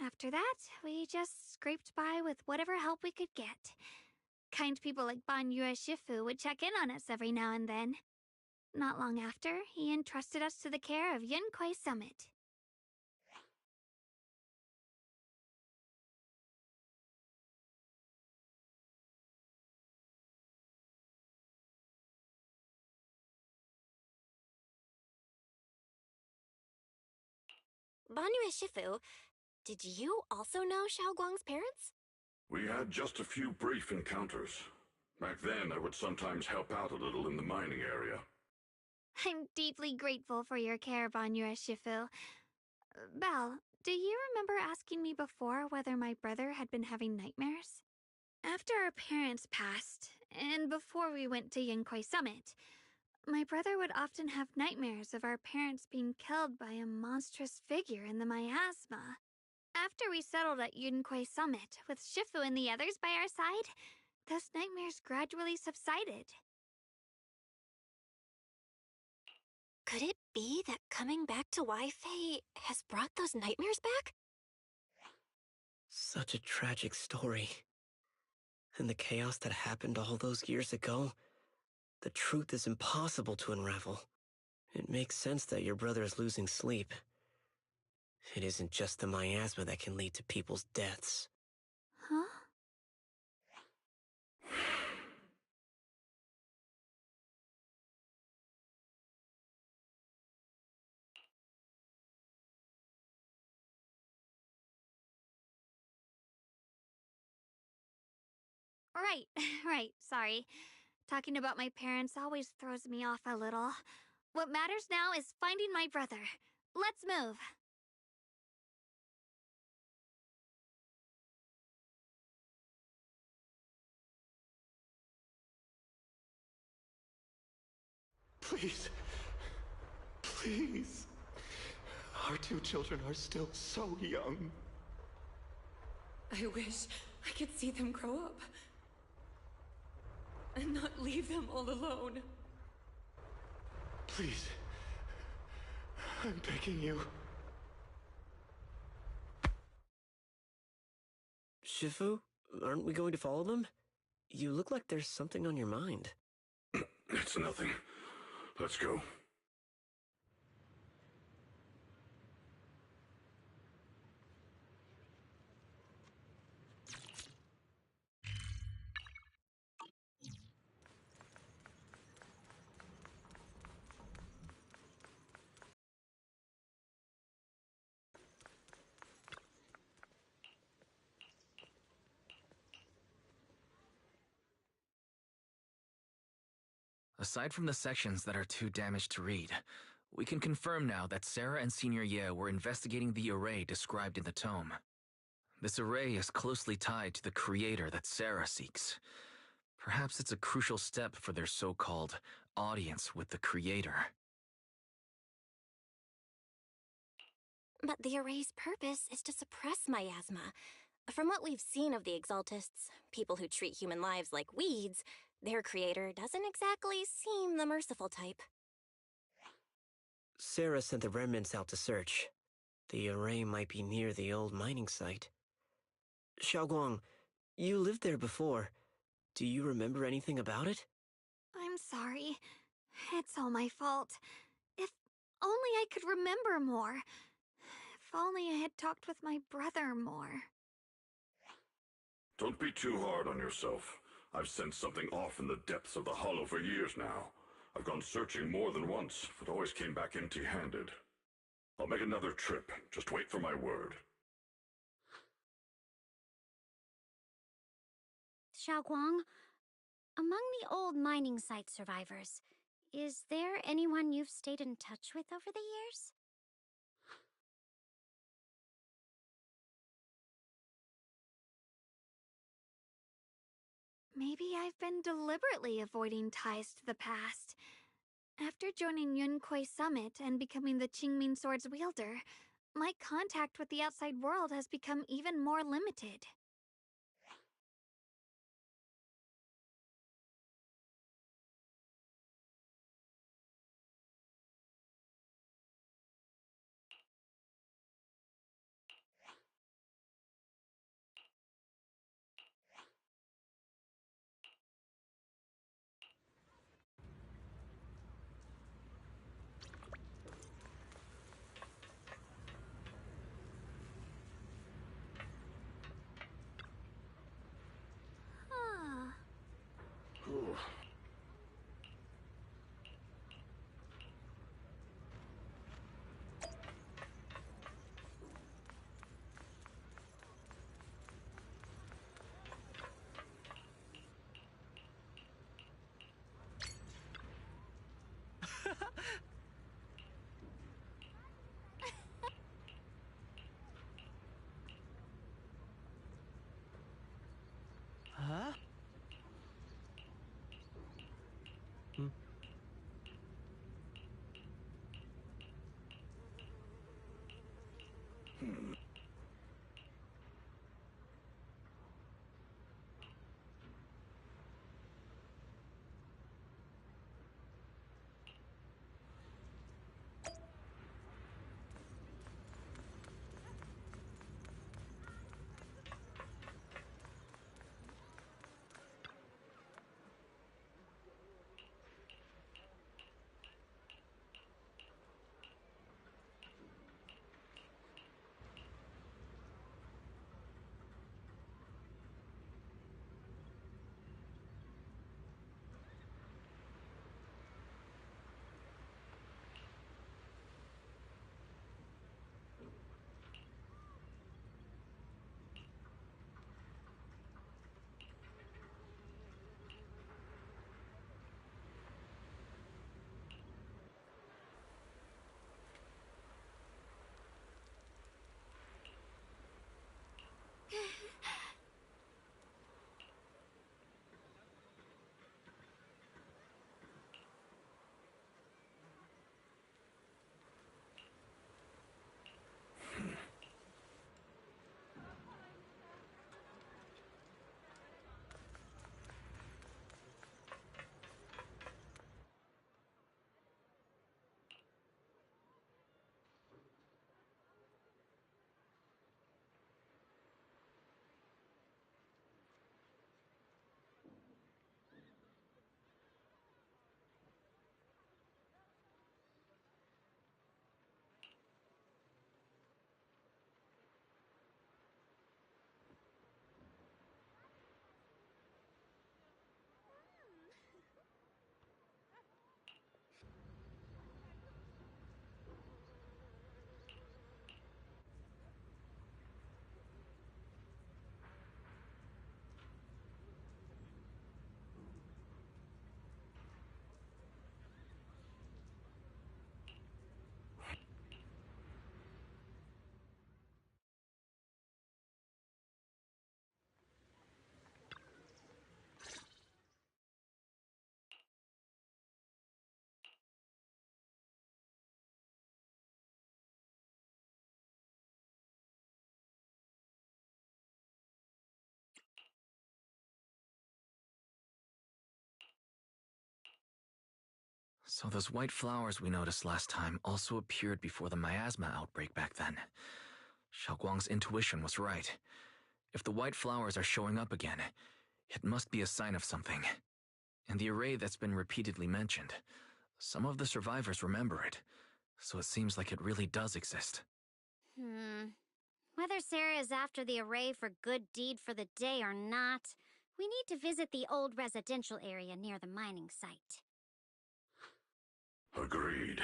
After that, we just scraped by with whatever help we could get. Kind people like Banyue Shifu would check in on us every now and then. Not long after, he entrusted us to the care of Yunquai Summit. Banyue Shifu, did you also know Xiaoguang's parents? We had just a few brief encounters. Back then, I would sometimes help out a little in the mining area. I'm deeply grateful for your care, Banyue Shifu. Belle, do you remember asking me before whether my brother had been having nightmares? After our parents passed, and before we went to Yunquai Summit, my brother would often have nightmares of our parents being killed by a monstrous figure in the miasma. After we settled at Yunquai Summit, with Shifu and the others by our side, those nightmares gradually subsided. Could it be that coming back to Waifei has brought those nightmares back? Such a tragic story. And the chaos that happened all those years ago, the truth is impossible to unravel. It makes sense that your brother is losing sleep. It isn't just the miasma that can lead to people's deaths. Huh? Right, sorry. Talking about my parents always throws me off a little. What matters now is finding my brother. Let's move. Please. Please. Our two children are still so young. I wish I could see them grow up. And not leave them all alone. Please. I'm begging you. Shifu, aren't we going to follow them? You look like there's something on your mind. It's nothing. Let's go. Aside from the sections that are too damaged to read, we can confirm now that Sarah and Senior Ye were investigating the array described in the tome. This array is closely tied to the creator that Sarah seeks. Perhaps it's a crucial step for their so-called audience with the creator. But the array's purpose is to suppress miasma. From what we've seen of the Exaltists, people who treat human lives like weeds, their creator doesn't exactly seem the merciful type. Sarah sent the remnants out to search. The array might be near the old mining site. Xiaoguang, you lived there before. Do you remember anything about it? I'm sorry. It's all my fault. If only I could remember more. If only I had talked with my brother more. Don't be too hard on yourself. I've sensed something off in the depths of the hollow for years now. I've gone searching more than once, but always came back empty-handed. I'll make another trip. Just wait for my word. Xiaoguang, among the old mining site survivors, is there anyone you've stayed in touch with over the years? Maybe I've been deliberately avoiding ties to the past. After joining Yunkuei Summit and becoming the Qingming Sword's wielder, my contact with the outside world has become even more limited. Huh? So those white flowers we noticed last time also appeared before the miasma outbreak back then. Xiaoguang's intuition was right. If the white flowers are showing up again, it must be a sign of something. And the array that's been repeatedly mentioned, some of the survivors remember it, so it seems like it really does exist. Whether Sarah is after the array for good deed for the day or not, we need to visit the old residential area near the mining site. Agreed.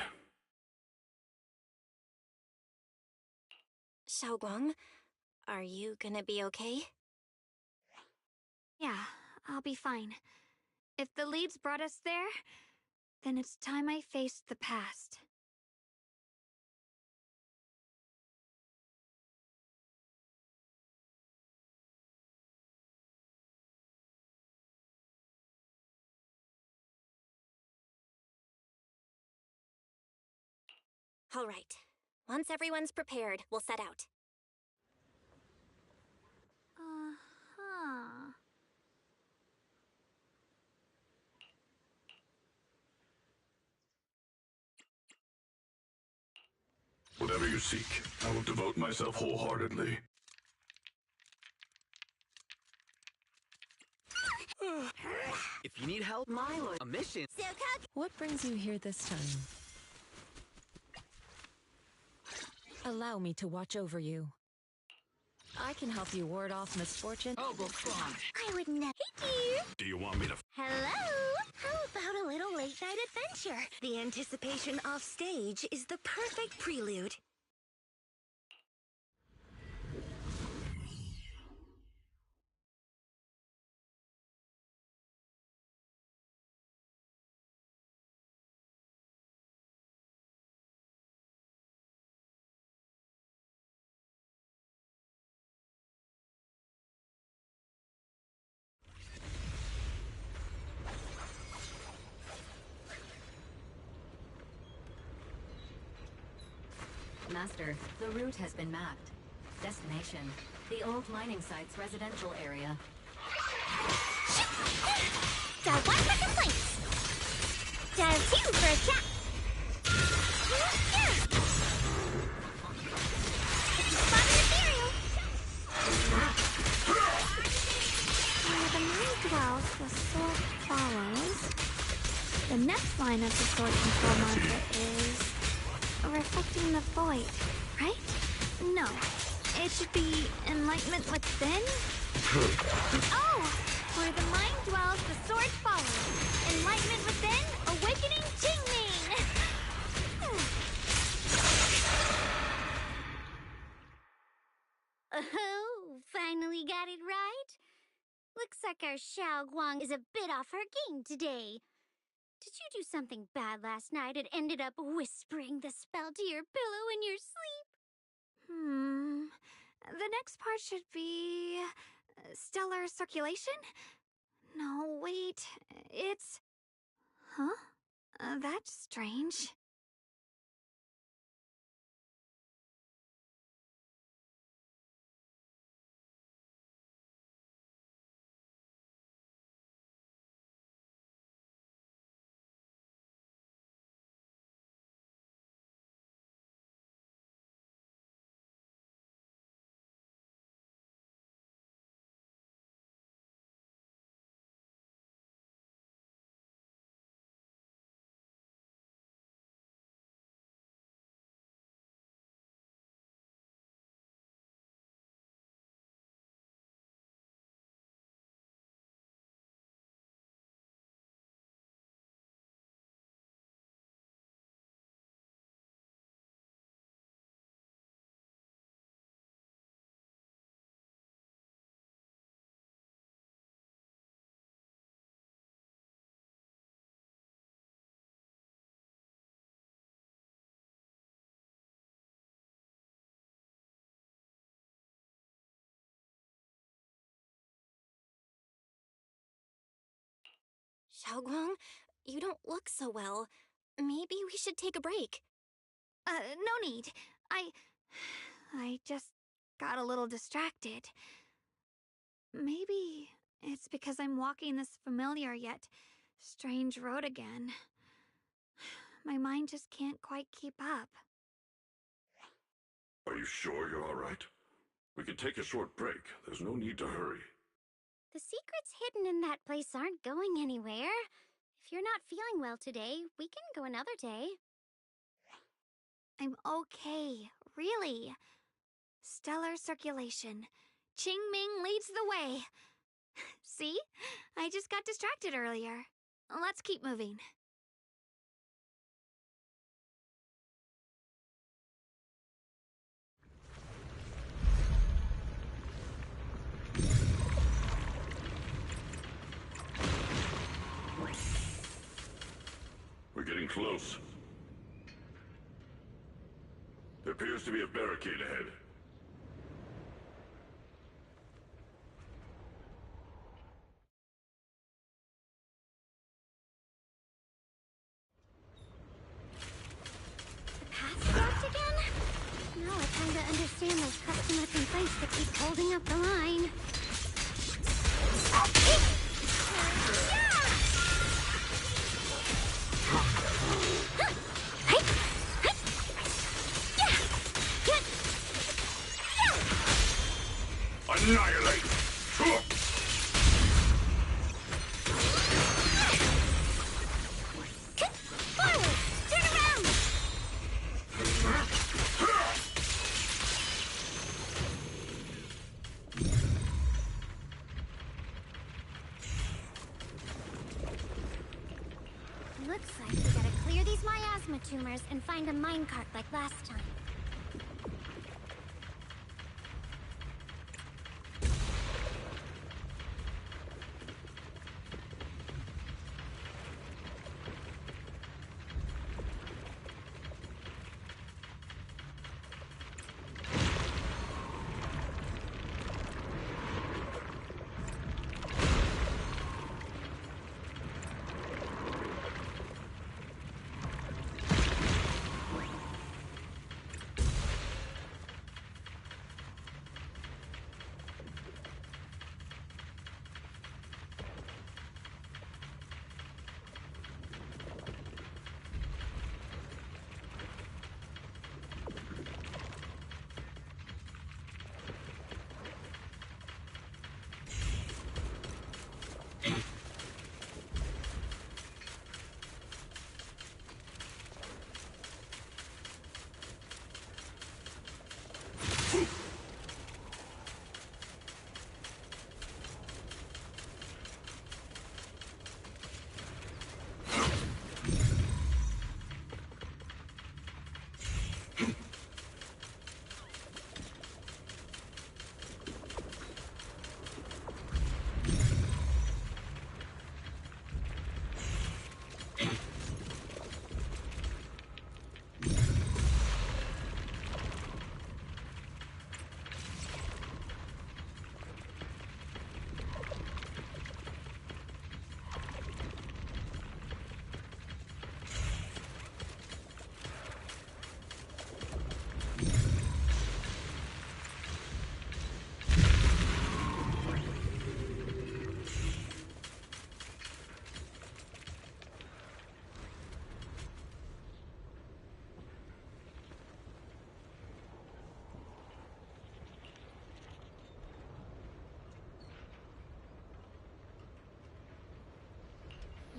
Xiaoguang, are you gonna be okay? Yeah, I'll be fine. If the leads brought us there, then it's time I faced the past. All right. Once everyone's prepared, we'll set out. Uh-huh. Whatever you seek, I will devote myself wholeheartedly. If you need help, a mission. What brings you here this time? Allow me to watch over you. I can help you ward off misfortune. Oh, well, fine. I would never. Hey, dear. Do you want me to... Hello! How about a little late-night adventure? The anticipation off stage is the perfect prelude. Master, the route has been mapped. Destination, the old mining site's residential area. Dive 1 for complaints. Dive 2 for a chat. Where the moon dwells, the sword follows. The next line of the sword control marker is reflecting the void, right? No, it should be enlightenment within. Oh, where the mind dwells, the sword follows. Enlightenment within, awakening Jingming. Oh, finally got it right. Looks like our Xiaoguang is a bit off her game today. Did you do something bad last night and ended up whispering the spell to your pillow in your sleep? The next part should be stellar circulation? No, wait, it's... Huh? That's strange. Xiaoguang, you don't look so well. Maybe we should take a break. No need. I just got a little distracted. Maybe it's because I'm walking this familiar yet strange road again. My mind just can't quite keep up. Are you sure you're all right? We can take a short break. There's no need to hurry. The secrets hidden in that place aren't going anywhere. If you're not feeling well today, we can go another day. I'm okay, really. Stellar circulation. Qingming leads the way. See? I just got distracted earlier. Let's keep moving. We're getting close. There appears to be a barricade ahead. The path stopped again? Now I kinda understand those customer complaints that keep holding up the line. Annihilate! Forward! Turn around! Looks like we gotta clear these miasma tumors and find a minecart like last time.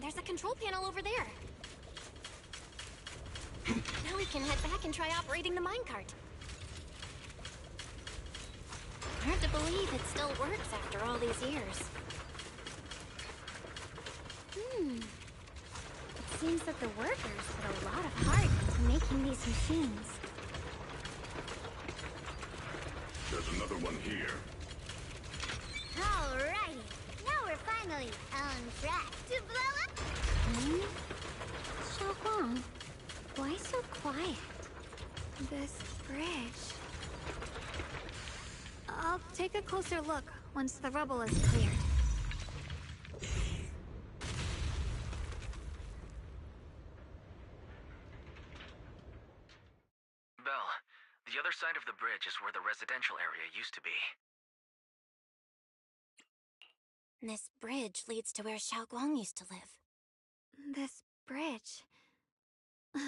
There's a control panel over there. Now we can head back and try operating the minecart. Hard to believe it still works after all these years. It seems that the workers put a lot of heart into making these machines. There's another one here. Alrighty, now we're finally on track to blow up. Xiaoguang, why so quiet? This bridge. I'll take a closer look once the rubble is cleared. Belle, the other side of the bridge is where the residential area used to be. This bridge leads to where Xiaoguang used to live. This bridge.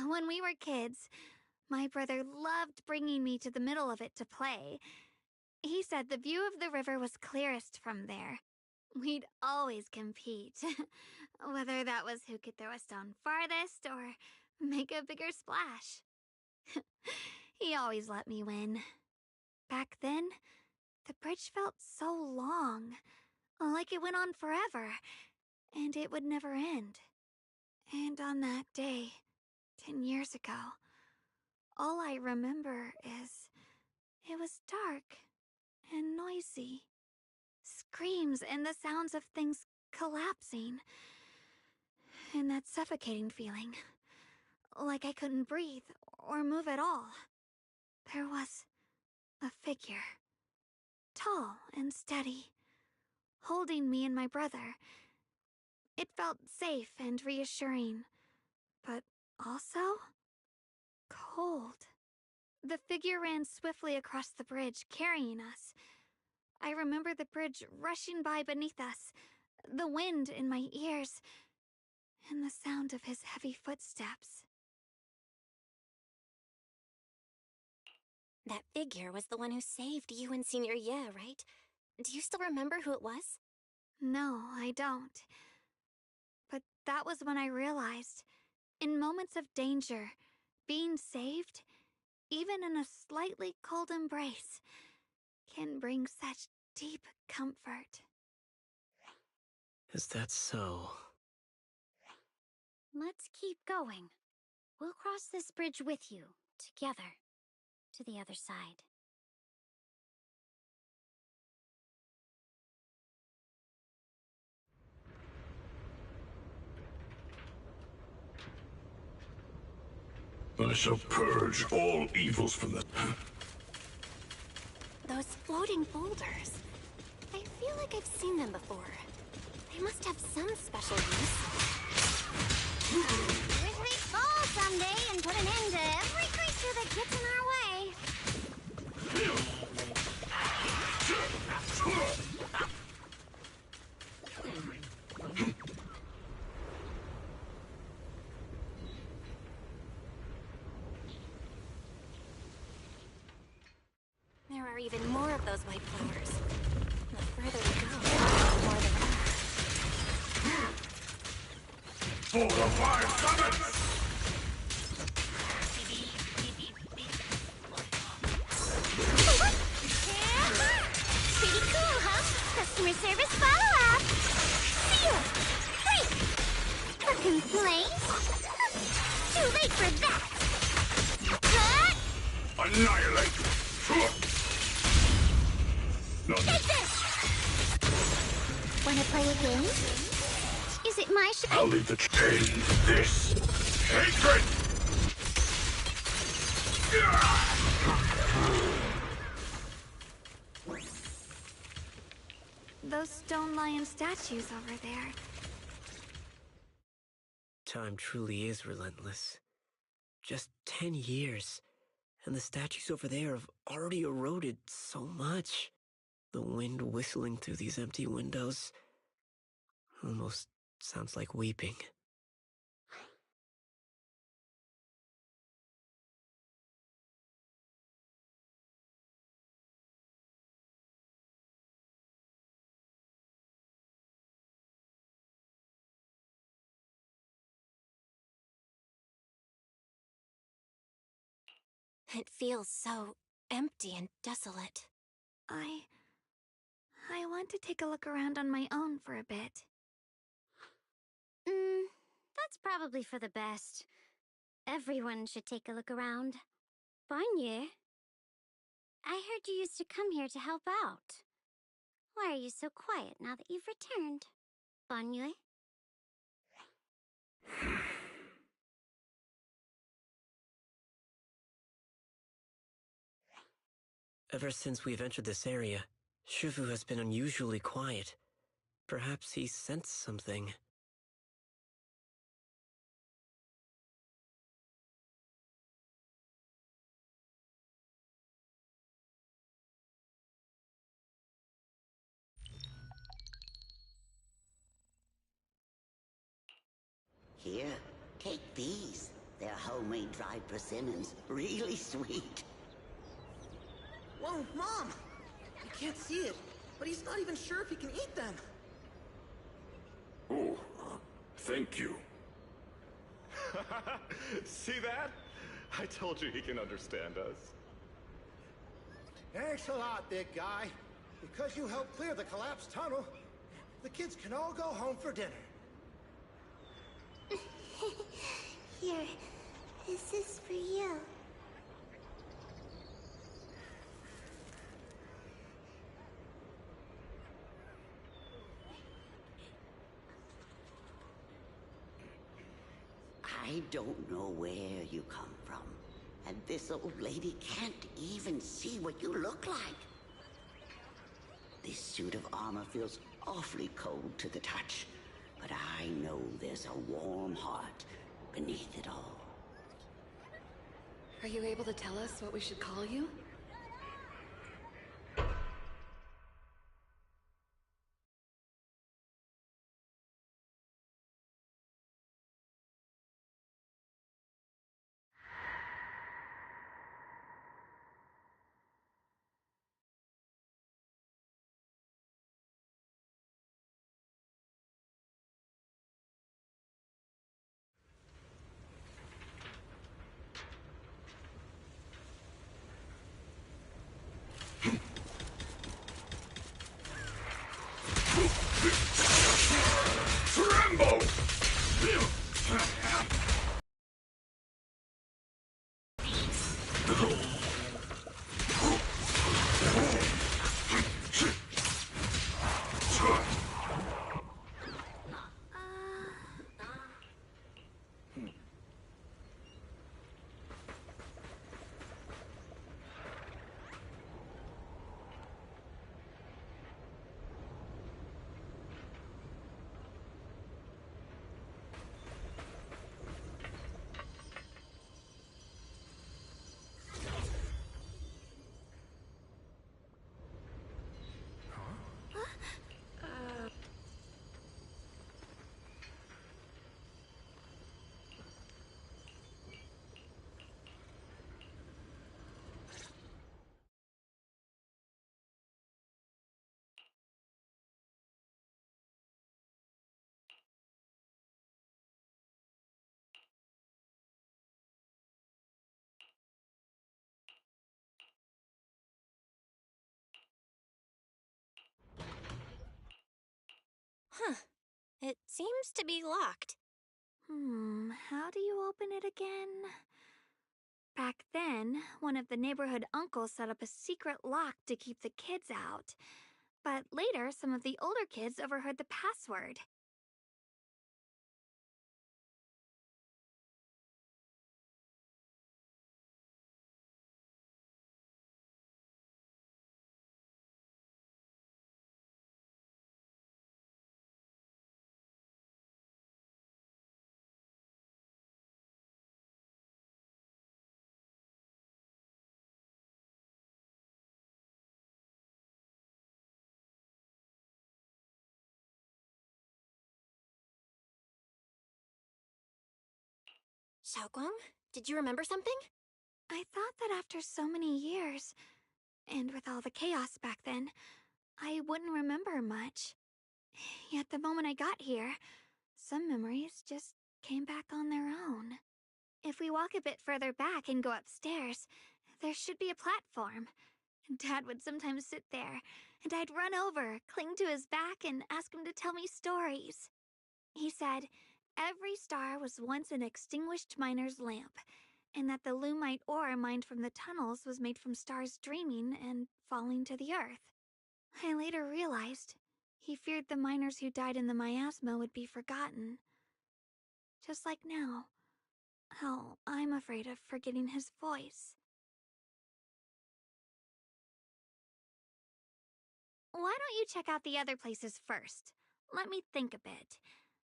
When we were kids, my brother loved bringing me to the middle of it to play. He said the view of the river was clearest from there. We'd always compete, whether that was who could throw a stone farthest or make a bigger splash. He always let me win. Back then, the bridge felt so long, like it went on forever, and it would never end. And on that day, 10 years ago, all I remember is it was dark and noisy. Screams and the sounds of things collapsing. And that suffocating feeling. Like I couldn't breathe or move at all. There was a figure. Tall and steady. Holding me and my brother. It felt safe and reassuring. But also cold. The figure ran swiftly across the bridge, carrying us. I remember the bridge rushing by beneath us, the wind in my ears, and the sound of his heavy footsteps. That figure was the one who saved you and Senior Ye, right? Do you still remember who it was? No, I don't. But that was when I realized, in moments of danger, being saved, even in a slightly cold embrace, can bring such deep comfort. Is that so? Let's keep going. We'll cross this bridge with you, together, to the other side. I shall purge all evils from the... Those floating boulders. I feel like I've seen them before. They must have some special use. Wish we'd fall someday and put an end to every creature that gets in our way. There are even more of those white flowers. The further we go, the more there are. For the 5 summons! Pretty cool, huh? Customer service follow-up. Seal! Freak! A complaint? Too late for that! Annihilate! No. Take this! Wanna play a game? Is it my I'll leave the chain. This hatred! Those stone lion statues over there. Time truly is relentless. Just 10 years, and the statues over there have already eroded so much. The wind whistling through these empty windows almost sounds like weeping. It feels so empty and desolate. I want to take a look around on my own for a bit. That's probably for the best. Everyone should take a look around. Banye, I heard you used to come here to help out. Why are you so quiet now that you've returned? Banye? Ever since we've entered this area, Shifu has been unusually quiet. Perhaps he sensed something. Here, take these. They're homemade dried persimmons. Really sweet. Whoa, Mom! You can't see it, but he's not even sure if he can eat them. Oh, thank you. See that? I told you he can understand us. Thanks a lot, big guy. Because you helped clear the collapsed tunnel, the kids can all go home for dinner. Here, this is for you. I don't know where you come from, and this old lady can't even see what you look like. This suit of armor feels awfully cold to the touch, but I know there's a warm heart beneath it all. Are you able to tell us what we should call you? Rambo! Huh. It seems to be locked. How do you open it again? Back then, one of the neighborhood uncles set up a secret lock to keep the kids out. But later, some of the older kids overheard the password. Xiaoguang, did you remember something? I thought that after so many years, and with all the chaos back then, I wouldn't remember much. Yet the moment I got here, some memories just came back on their own. If we walk a bit further back and go upstairs, there should be a platform. Dad would sometimes sit there, and I'd run over, cling to his back, and ask him to tell me stories. He said every star was once an extinguished miner's lamp, and that the lumite ore mined from the tunnels was made from stars dreaming and falling to the earth. I later realized he feared the miners who died in the miasma would be forgotten. Just like now, how I'm afraid of forgetting his voice. Why don't you check out the other places first? Let me think a bit.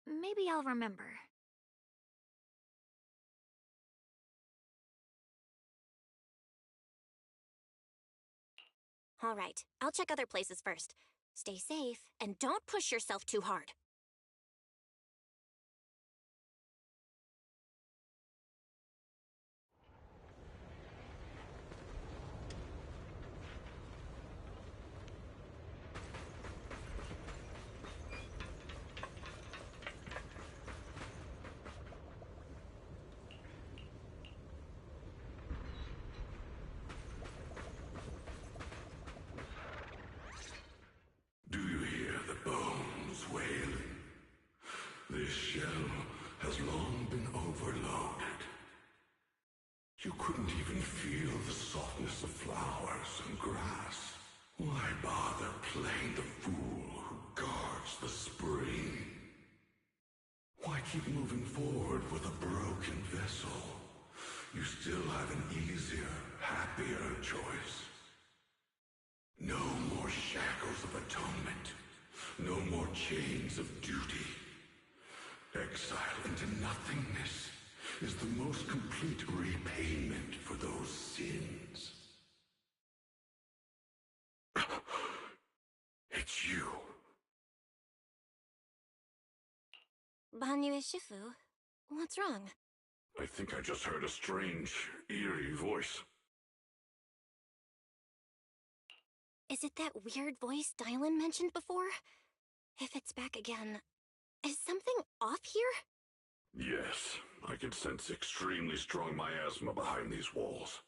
Maybe I'll remember. All right, I'll check other places first. Stay safe, and don't push yourself too hard. couldn't even feel the softness of flowers and grass. Why bother playing the fool who guards the spring? Why keep moving forward with a broken vessel? You still have an easier, happier choice. No more shackles of atonement. No more chains of duty. Exile into nothingness is the most complete repayment for those sins. It's you. Banyue Shifu, what's wrong? I think I just heard a strange, eerie voice. Is it that weird voice Dylan mentioned before? If it's back again, is something off here? Yes, I can sense extremely strong miasma behind these walls.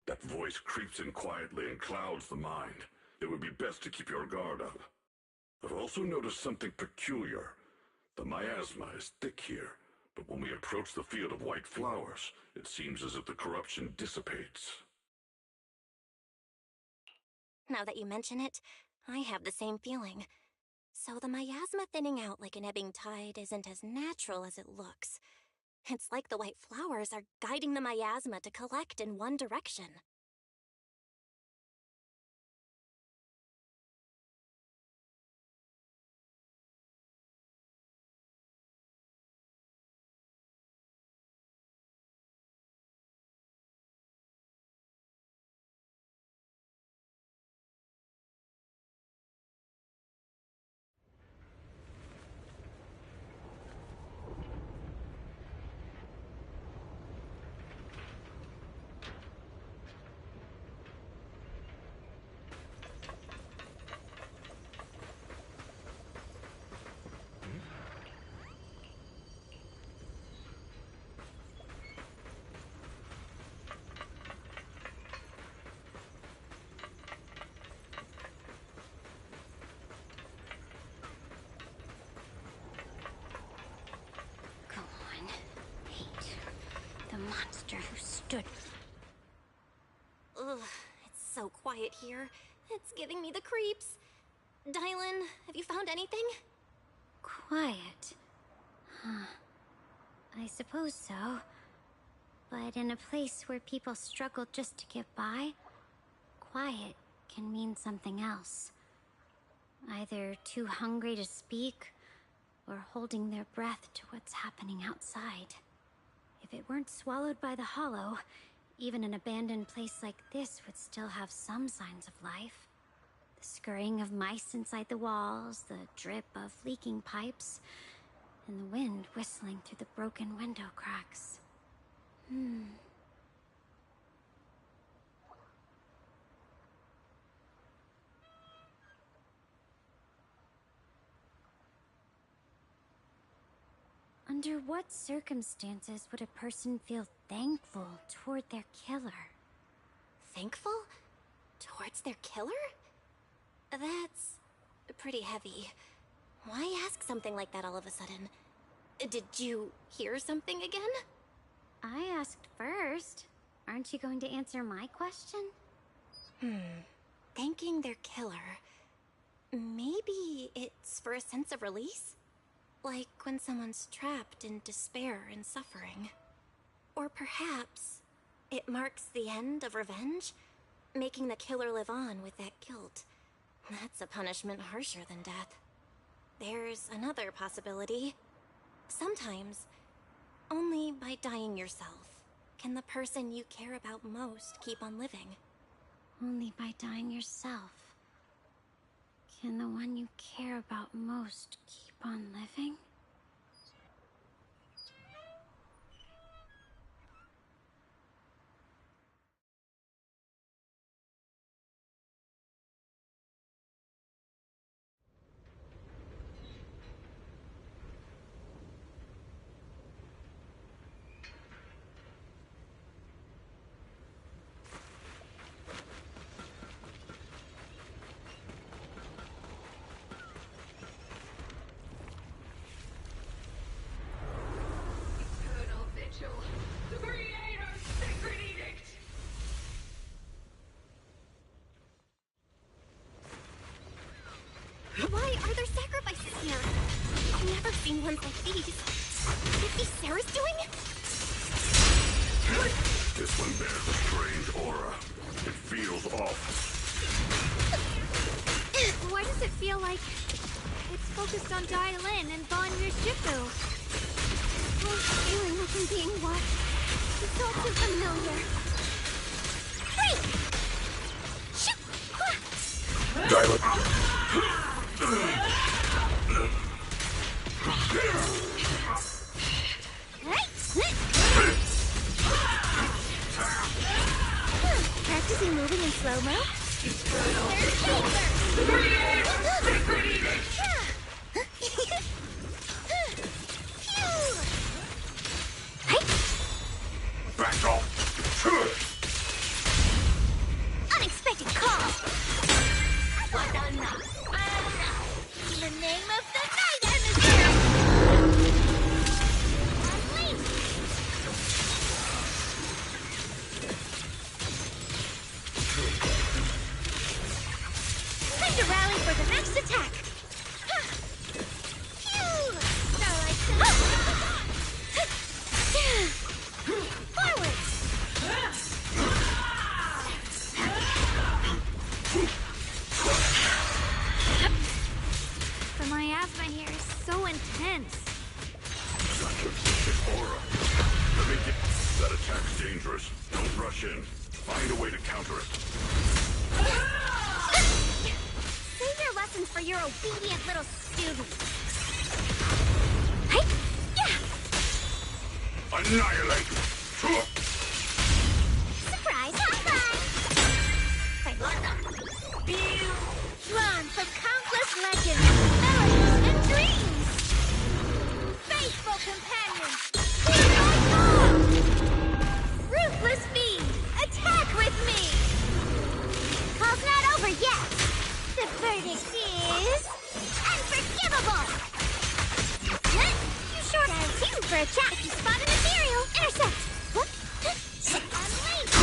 That voice creeps in quietly and clouds the mind. It would be best to keep your guard up. I've also noticed something peculiar. The miasma is thick here, but when we approach the field of white flowers, it seems as if the corruption dissipates. Now that you mention it, I have the same feeling. So the miasma thinning out like an ebbing tide isn't as natural as it looks. It's like the white flowers are guiding the miasma to collect in one direction. Monster who stood. Ugh, it's so quiet here. It's giving me the creeps. Dylan, have you found anything? Quiet. Huh. I suppose so. But in a place where people struggle just to get by, quiet can mean something else. Either too hungry to speak, or holding their breath to what's happening outside. If it weren't swallowed by the hollow, even an abandoned place like this would still have some signs of life. The scurrying of mice inside the walls, the drip of leaking pipes, and the wind whistling through the broken window cracks. Under what circumstances would a person feel thankful toward their killer? Thankful? Towards their killer? That's pretty heavy. Why ask something like that all of a sudden? Did you hear something again? I asked first. Aren't you going to answer my question? Thanking their killer. Maybe it's for a sense of release? Like when someone's trapped in despair and suffering. Or perhaps it marks the end of revenge, making the killer live on with that guilt. That's a punishment harsher than death. There's another possibility. Sometimes, only by dying yourself can the person you care about most keep on living. Only by dying yourself can the one you care about most keep on living? seen ones like these. Could it be Sarah's doing? This one bears a strange aura. It feels off. Why does it feel like it's focused on Dialin and Bon Yushifu? I'm feeling like I'm being watched. It's all too familiar. Freak! Shoot! Dialin. Practicing moving in slow-mo? Back off! Unexpected call! In the name of the night, Emissary! Unleash! Time to rally for the next attack! Starlight Forward! The miasma here is so intense. Such a vicious aura. Let me get... That attack's dangerous. Don't rush in. Find a way to counter it. Save your lessons for your obedient little student. Annihilate! Surprise hotline! Drawn from countless legends, melodies, and dreams! Faithful companions, hear my call! Ruthless fiend, attack with me! Call's not over yet! The verdict is... unforgivable! You sure are tuned for a chat if you spot an ethereal. Intercept! Unleash!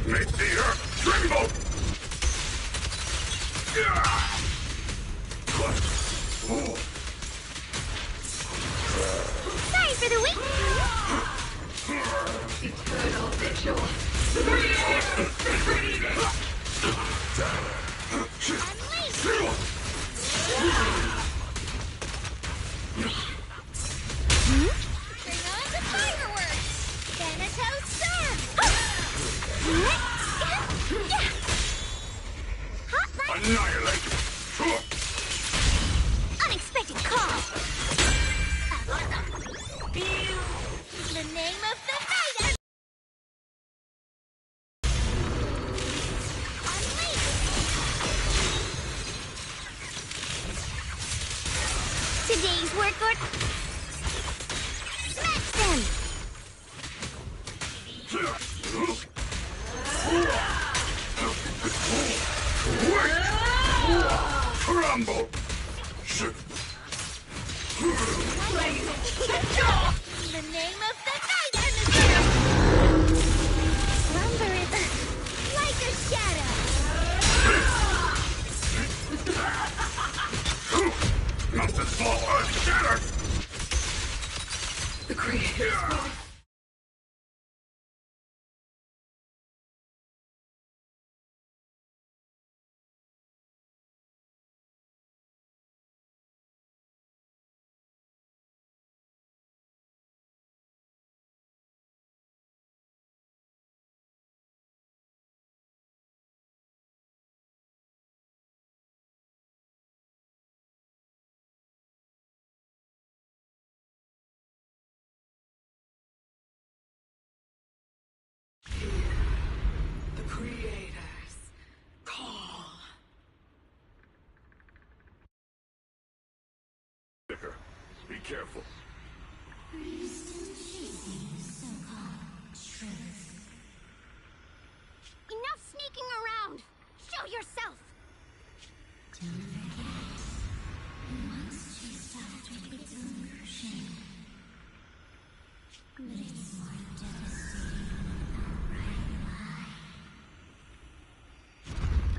Make the earth tremble! Sorry for the wait! Eternal vigil. Bring on the fireworks! Thanatos Sun! Hotline! Annihilate! Unexpected call! The name of the night! Unleash! Today's work order... Smash them! Crumble! The name of the night, Emissary! Slumber is like a shadow. Nothing small earth shattered! The creators. The creators call. Be careful. Enough sneaking around! Show yourself!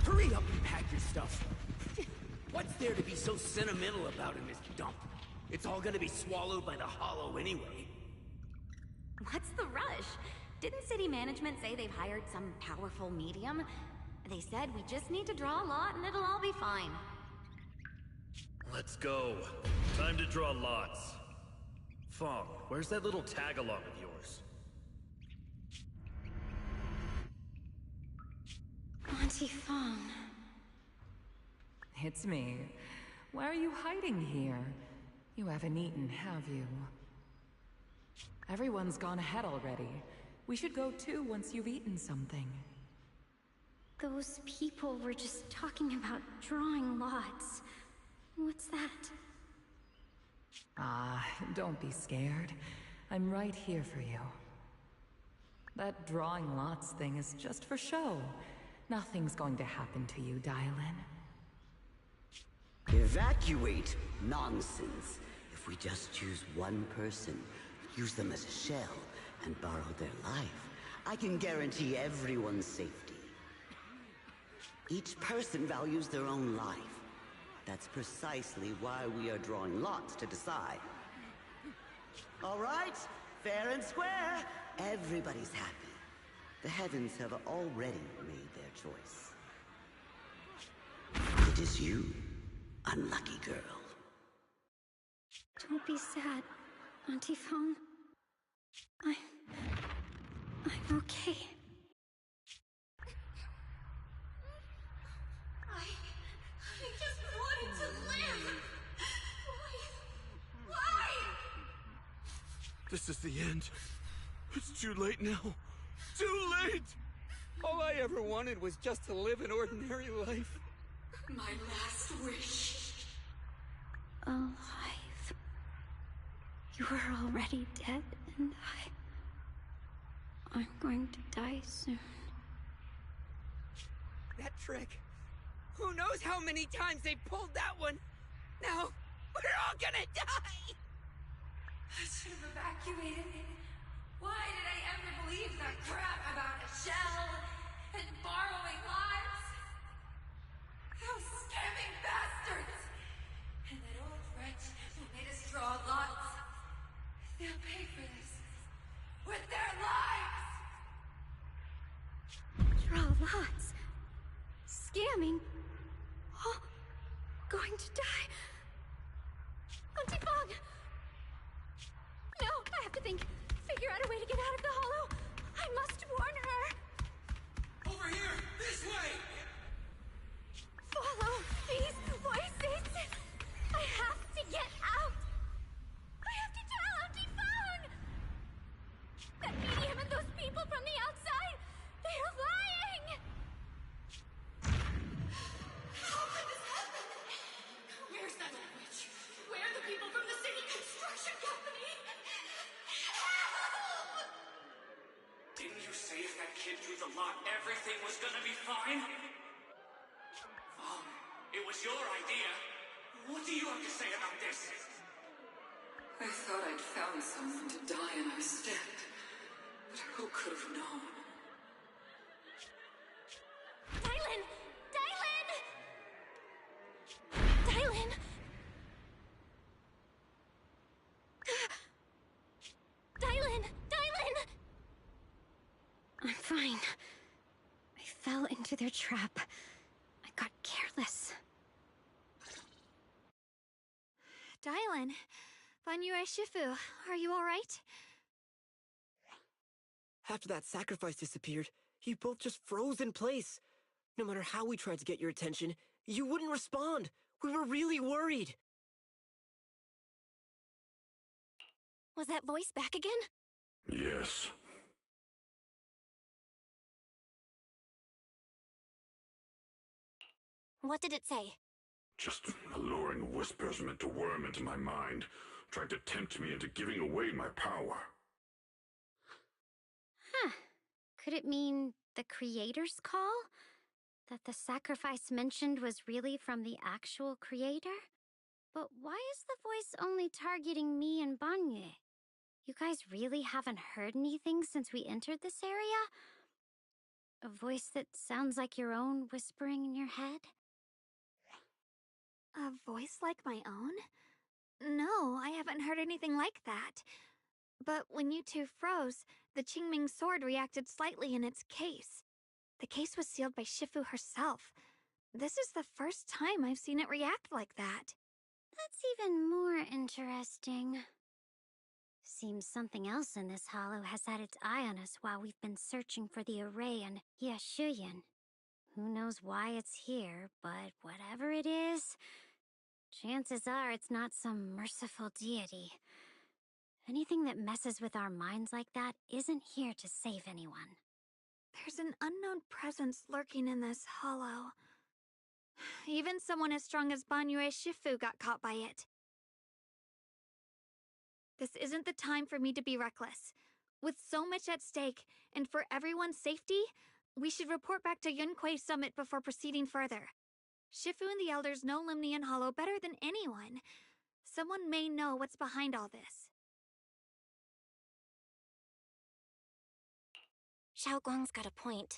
Hurry up! there to be so sentimental about in this dump? It's all gonna be swallowed by the hollow anyway. What's the rush? Didn't city management say they've hired some powerful medium? They said we just need to draw a lot and it'll all be fine. Let's go. Time to draw lots. Fong, where's that little tag-along of yours? Auntie Fong. It's me. Why are you hiding here? You haven't eaten, have you? Everyone's gone ahead already. We should go too once you've eaten something. Those people were just talking about drawing lots. What's that? Ah, don't be scared. I'm right here for you. That drawing lots thing is just for show. Nothing's going to happen to you, Dylan. Evacuate? Nonsense. If we just choose one person, use them as a shell, and borrow their life, I can guarantee everyone's safety. Each person values their own life. That's precisely why we are drawing lots to decide. All right, fair and square. Everybody's happy. The heavens have already made their choice. It is you, unlucky girl. Don't be sad, Auntie Fong. I'm okay. I just wanted to live! Why? This is the end. It's too late now. Too late! All I ever wanted was just to live an ordinary life. My last wish. Alive. You are already dead, and I'm going to die soon. That trick. Who knows how many times they pulled that one? Now, we're all gonna die! I should have evacuated. Why did I ever believe that crap about a shell and borrowing lives? Those scamming bastards! And that old wretch who made us draw lots. They'll pay for this with their lives! Draw lots. Scamming. Oh, going to die. Auntie Fong! No, I have to think. Figure out a way to get out of the hollow. I must warn her. Over here! This way! Follow these voices. I have to get out. I have to tell Auntie Fong. That medium and those people from the outside, they are lying. How could this happen? Where's that old witch? Where are the people from the city construction company? Help! Didn't you say if that kid drew the lot, everything was gonna be fine? It was your idea. What do you have to say about this? I thought I'd found someone to die in our stead. But who could have known? Dylan! Dylan! Dylan! Dylan! Dylan! I'm fine. I fell into their trap. I got careless. Dylan, Banyue Shifu, are you alright? After that sacrifice disappeared, you both just froze in place. No matter how we tried to get your attention, you wouldn't respond. We were really worried. Was that voice back again? Yes. What did it say? Just alluring whispers meant to worm into my mind, trying to tempt me into giving away my power. Huh. Could it mean the creator's call? That the sacrifice mentioned was really from the actual creator? But why is the voice only targeting me and Banyue? You guys really haven't heard anything since we entered this area? A voice that sounds like your own whispering in your head? A voice like my own? No, I haven't heard anything like that. But when you two froze, the Qingming sword reacted slightly in its case. The case was sealed by Shifu herself. This is the first time I've seen it react like that. That's even more interesting. Seems something else in this hollow has had its eye on us while we've been searching for the array and Yashuyan. Who knows why it's here, but whatever it is, chances are it's not some merciful deity. Anything that messes with our minds like that isn't here to save anyone. There's an unknown presence lurking in this hollow. Even someone as strong as Banyue Shifu got caught by it. This isn't the time for me to be reckless. With so much at stake, and for everyone's safety, we should report back to Yunquei Summit before proceeding further. Shifu and the elders know Limnian Hollow better than anyone. Someone may know what's behind all this. Xiaoguang's got a point.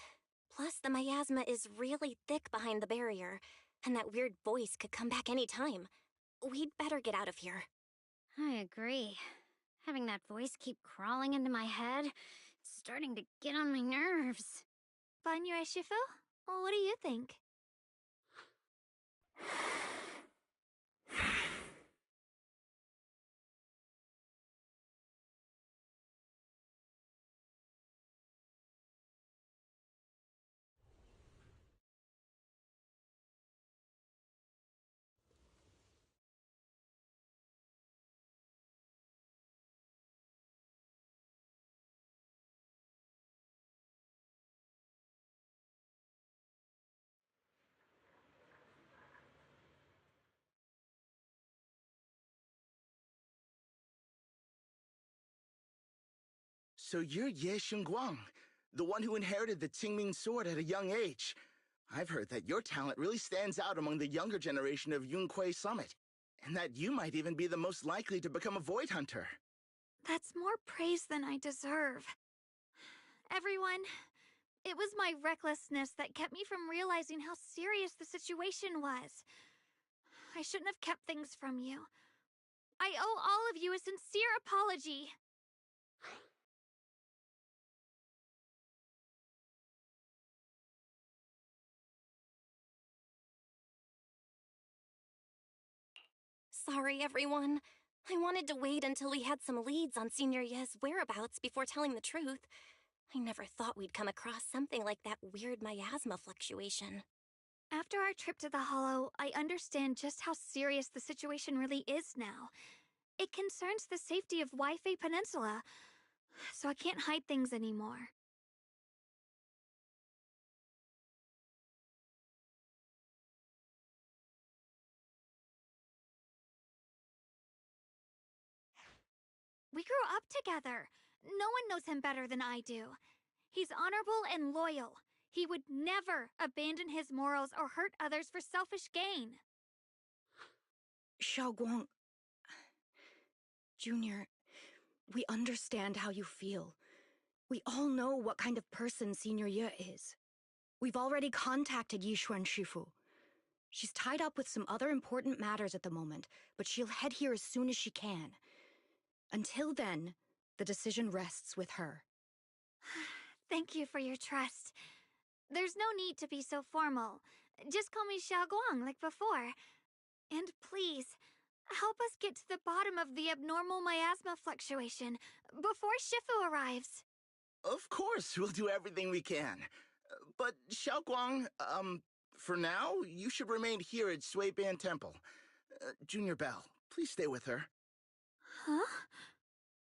Plus, the miasma is really thick behind the barrier, and that weird voice could come back any time. We'd better get out of here. I agree. Having that voice keep crawling into my head, it's starting to get on my nerves. Banyue Shifu, what do you think? So you're Ye Xingguang, the one who inherited the Qingming sword at a young age. I've heard that your talent really stands out among the younger generation of Yunquei Summit, and that you might even be the most likely to become a Void Hunter. That's more praise than I deserve. Everyone, it was my recklessness that kept me from realizing how serious the situation was. I shouldn't have kept things from you. I owe all of you a sincere apology. Sorry, everyone. I wanted to wait until we had some leads on Senior Ye's whereabouts before telling the truth. I never thought we'd come across something like that weird miasma fluctuation. After our trip to the Hollow, I understand just how serious the situation really is now. It concerns the safety of Waifei Peninsula, so I can't hide things anymore. We grew up together. No one knows him better than I do. He's honorable and loyal. He would never abandon his morals or hurt others for selfish gain. Xiaoguang... Junior, we understand how you feel. We all know what kind of person Senior Ye is. We've already contacted Yishuan Shifu. She's tied up with some other important matters at the moment, but she'll head here as soon as she can. Until then, the decision rests with her. Thank you for your trust. There's no need to be so formal. Just call me Xiaoguang like before. And please, help us get to the bottom of the abnormal miasma fluctuation before Shifu arrives. Of course, we'll do everything we can. But Xiaoguang, for now, you should remain here at Suiban Temple. Junior Bell, please stay with her. Huh?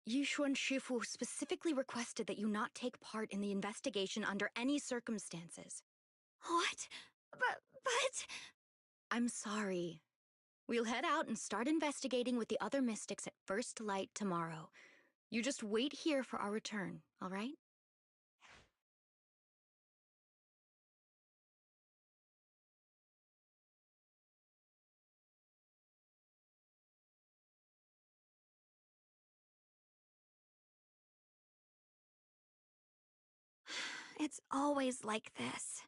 Yishuan Shifu specifically requested that you not take part in the investigation under any circumstances. What? But... I'm sorry. We'll head out and start investigating with the other mystics at first light tomorrow. You just wait here for our return, all right? It's always like this.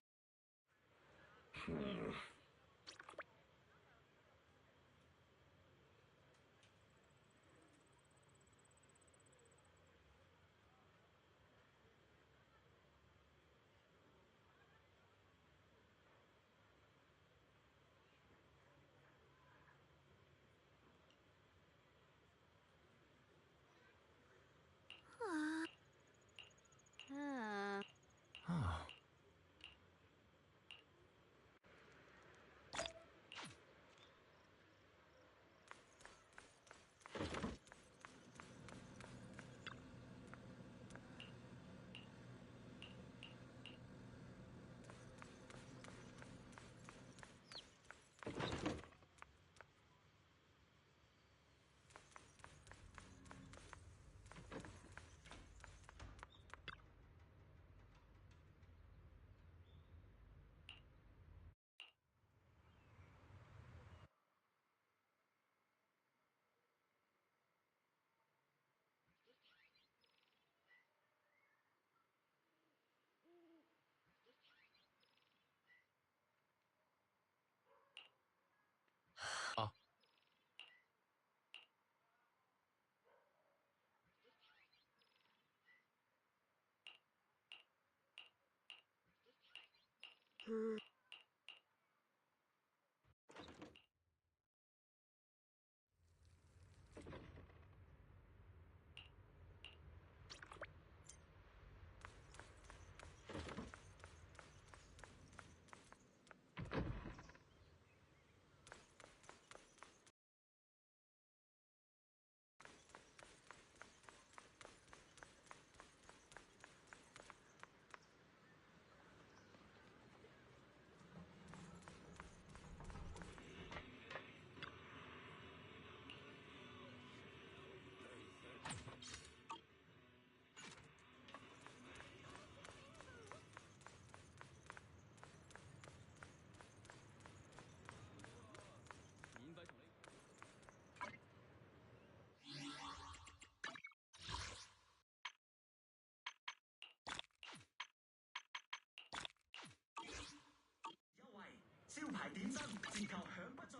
招牌點燈，自求響不盡。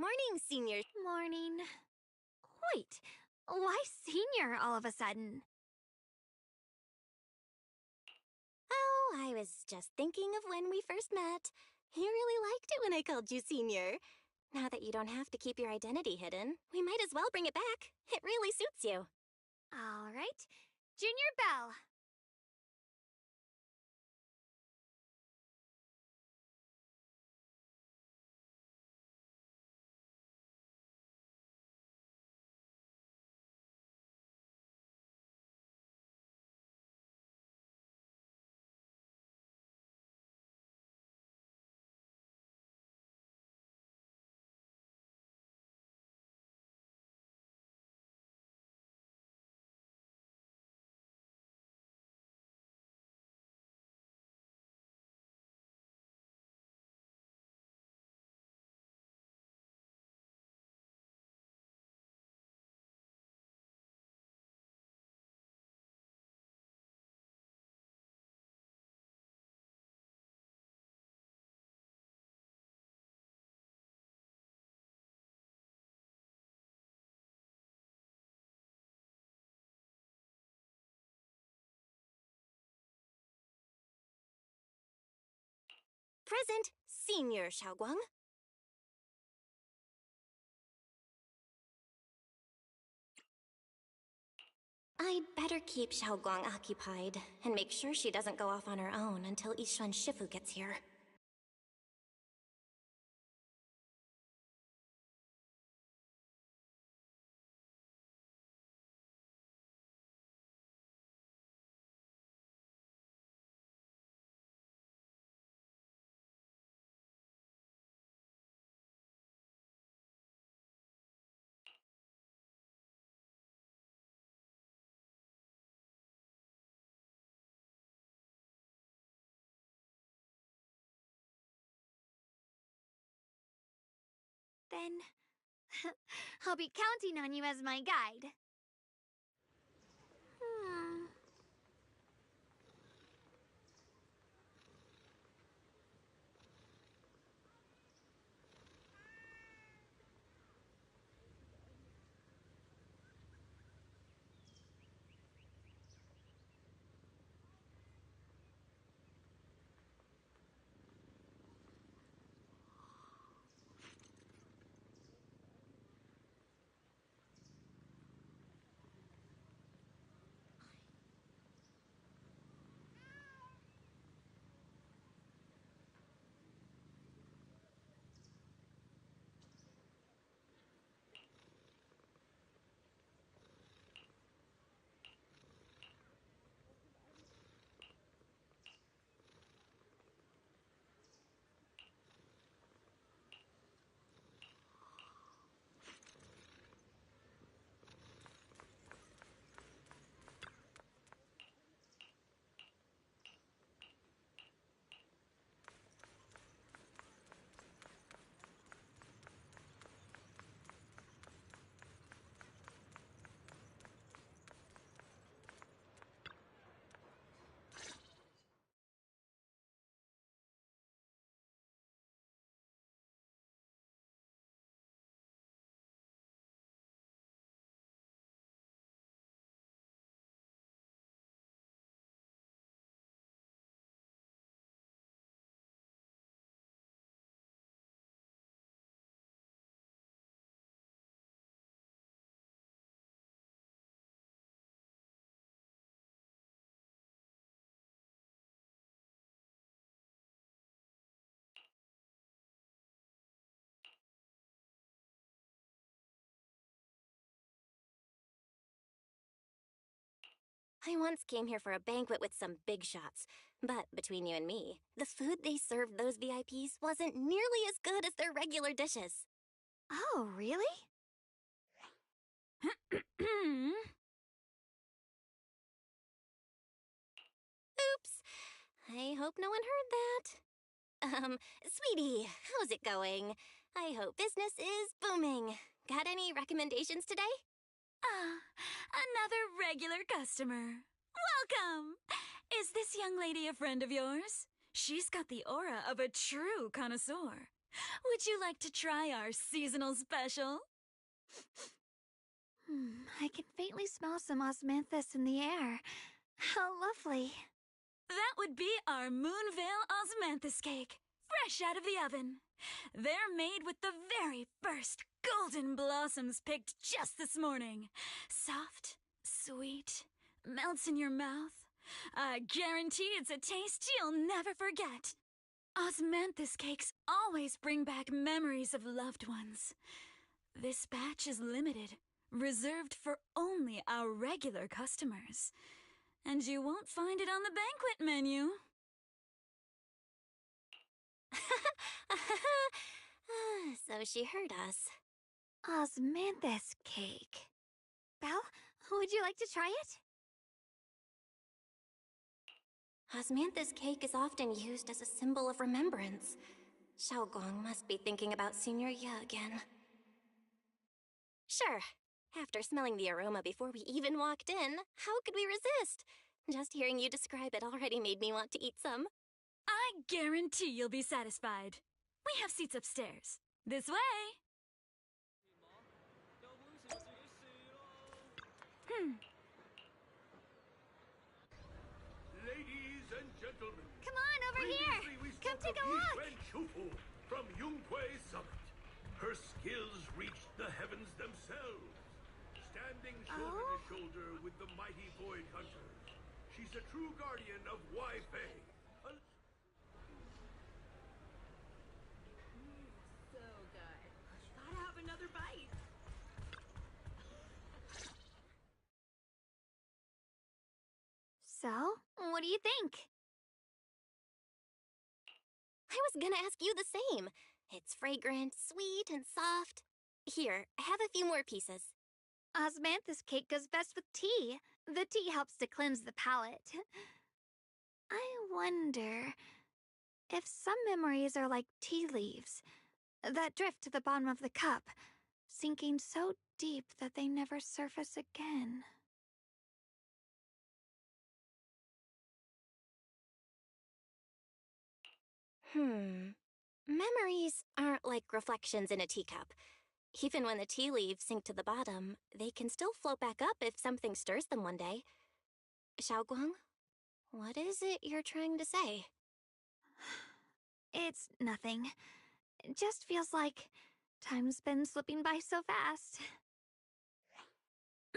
Morning, Senior. Morning. Wait, why Senior all of a sudden? Oh, I was just thinking of when we first met. You really liked it when I called you Senior. Now that you don't have to keep your identity hidden, we might as well bring it back. It really suits you. All right. Junior Bell. Present, Senior Xiaoguang. I'd better keep Xiaoguang occupied and make sure she doesn't go off on her own until Yishuan Shifu gets here. Then I'll be counting on you as my guide. I once came here for a banquet with some big shots, but between you and me, the food they served those VIPs wasn't nearly as good as their regular dishes. Oh, really? Oops. I hope no one heard that. Sweetie, how's it going? I hope business is booming. Got any recommendations today? Another regular customer. Welcome! Is this young lady a friend of yours? She's got the aura of a true connoisseur. Would you like to try our seasonal special? I can faintly smell some osmanthus in the air. How lovely. That would be our Moonvale osmanthus cake, fresh out of the oven. They're made with the very first golden blossoms picked just this morning. Soft, sweet, melts in your mouth. I guarantee it's a taste you'll never forget. Osmanthus cakes always bring back memories of loved ones. This batch is limited, reserved for only our regular customers. And you won't find it on the banquet menu. So she heard us. Osmanthus cake. Belle, would you like to try it? Osmanthus cake is often used as a symbol of remembrance. Xiaoguang must be thinking about Senior Ye again. Sure. After smelling the aroma before we even walked in, how could we resist? Just hearing you describe it already made me want to eat some. I guarantee you'll be satisfied. We have seats upstairs. This way! Ladies and gentlemen, come on over here. Come take a look. Shufu from Yunkwei Summit. Her skills reached the heavens themselves, standing shoulder to shoulder with the mighty Void Hunters. She's a true guardian of Wi-Fei. So good. Gotta have another bite. So, what do you think? I was gonna ask you the same. It's fragrant, sweet, and soft. Here, have a few more pieces. Osmanthus cake goes best with tea. The tea helps to cleanse the palate. I wonder if some memories are like tea leaves that drift to the bottom of the cup, sinking so deep that they never surface again. Memories aren't like reflections in a teacup. Even when the tea leaves sink to the bottom, they can still float back up if something stirs them one day. Xiaoguang, what is it you're trying to say? It's nothing. It just feels like time's been slipping by so fast.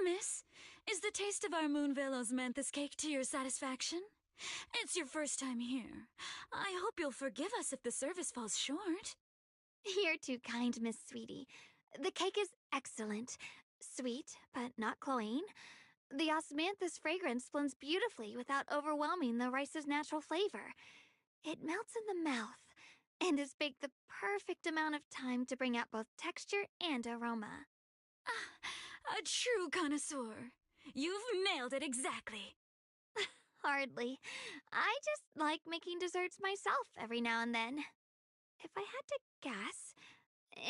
Miss, is the taste of our Moonvale osmanthus cake to your satisfaction? It's your first time here. I hope you'll forgive us if the service falls short. You're too kind, Miss Sweetie. The cake is excellent. Sweet, but not cloying. The osmanthus fragrance blends beautifully without overwhelming the rice's natural flavor. It melts in the mouth and is baked the perfect amount of time to bring out both texture and aroma. A true connoisseur. You've nailed it exactly. Hardly. I just like making desserts myself every now and then. If I had to guess,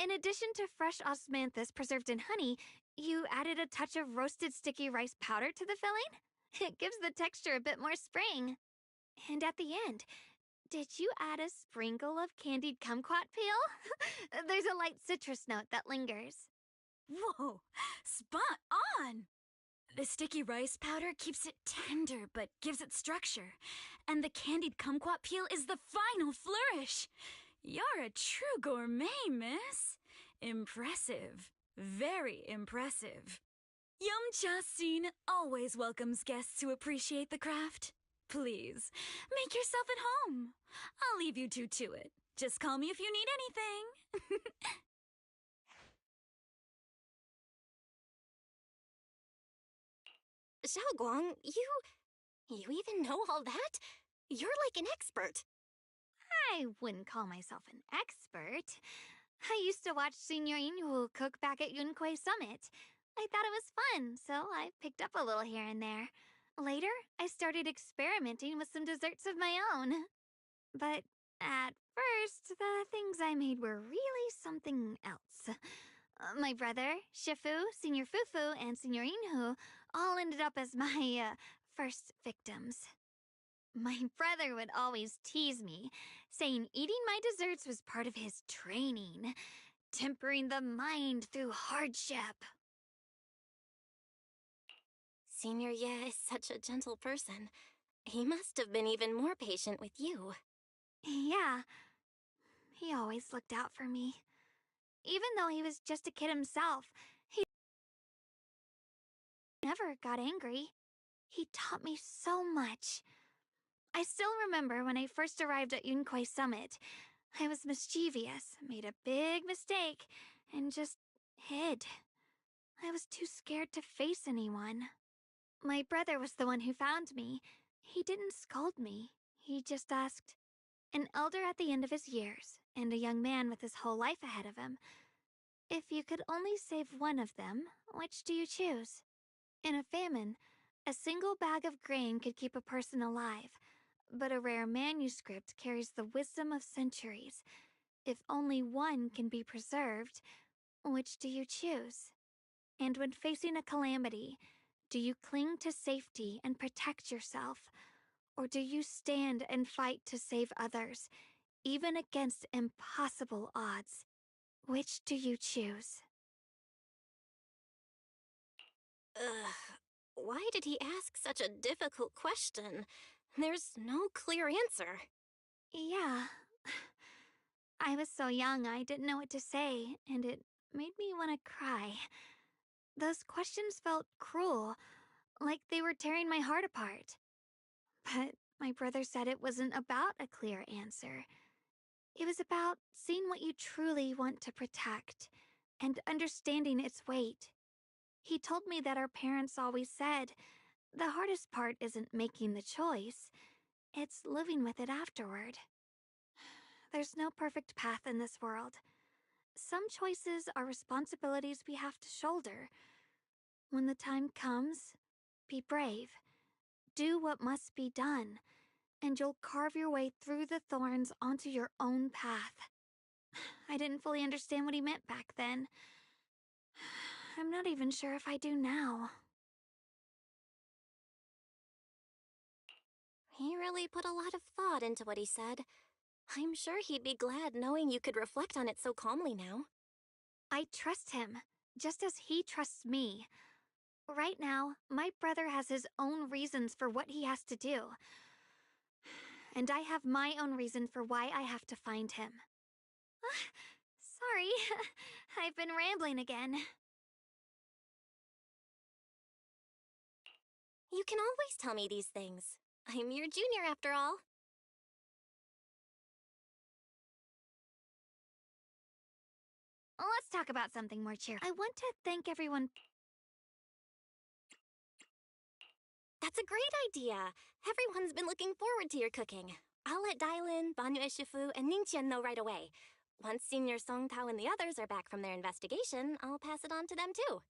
in addition to fresh osmanthus preserved in honey, you added a touch of roasted sticky rice powder to the filling? It gives the texture a bit more spring. And at the end, did you add a sprinkle of candied kumquat peel? There's a light citrus note that lingers. Whoa, spot on! The sticky rice powder keeps it tender but gives it structure. And the candied kumquat peel is the final flourish. You're a true gourmet, miss. Impressive. Very impressive. Yum-Cha Scene always welcomes guests who appreciate the craft. Please, make yourself at home. I'll leave you two to it. Just call me if you need anything. Xiaoguang, you even know all that? You're like an expert. I wouldn't call myself an expert. I used to watch Senior Inhu cook back at Yunquei Summit. I thought it was fun, so I picked up a little here and there. Later, I started experimenting with some desserts of my own. But at first, the things I made were really something else. My brother, Shifu, Senior Fufu, and Senior Inhu all ended up as my first victims. My brother would always tease me, saying eating my desserts was part of his training, tempering the mind through hardship. Senior Ye is such a gentle person. He must have been even more patient with you. Yeah, he always looked out for me. Even though he was just a kid himself, he never got angry. He taught me so much. I still remember when I first arrived at Yunquei Summit. I was mischievous, made a big mistake, and just hid. I was too scared to face anyone. My brother was the one who found me. He didn't scold me. He just asked, an elder at the end of his years, and a young man with his whole life ahead of him, if you could only save one of them, which do you choose? In a famine, a single bag of grain could keep a person alive, but a rare manuscript carries the wisdom of centuries. If only one can be preserved, which do you choose? And when facing a calamity, do you cling to safety and protect yourself? Or do you stand and fight to save others, even against impossible odds? Which do you choose? Why did he ask such a difficult question? There's no clear answer. Yeah. I was so young I didn't know what to say, and it made me want to cry. Those questions felt cruel, like they were tearing my heart apart. But my brother said it wasn't about a clear answer. It was about seeing what you truly want to protect, and understanding its weight. He told me that our parents always said, the hardest part isn't making the choice, it's living with it afterward. There's no perfect path in this world. Some choices are responsibilities we have to shoulder. When the time comes, be brave. Do what must be done, and you'll carve your way through the thorns onto your own path. I didn't fully understand what he meant back then. I'm not even sure if I do now. He really put a lot of thought into what he said. I'm sure he'd be glad knowing you could reflect on it so calmly now. I trust him, just as he trusts me. Right now, my brother has his own reasons for what he has to do. And I have my own reason for why I have to find him. Sorry, I've been rambling again. You can always tell me these things. I'm your junior after all. Let's talk about something more cheerful. I want to thank everyone. That's a great idea. Everyone's been looking forward to your cooking. I'll let Dailin, Banyue Shifu, and Ningqian know right away. Once Senior Song Tao and the others are back from their investigation, I'll pass it on to them too.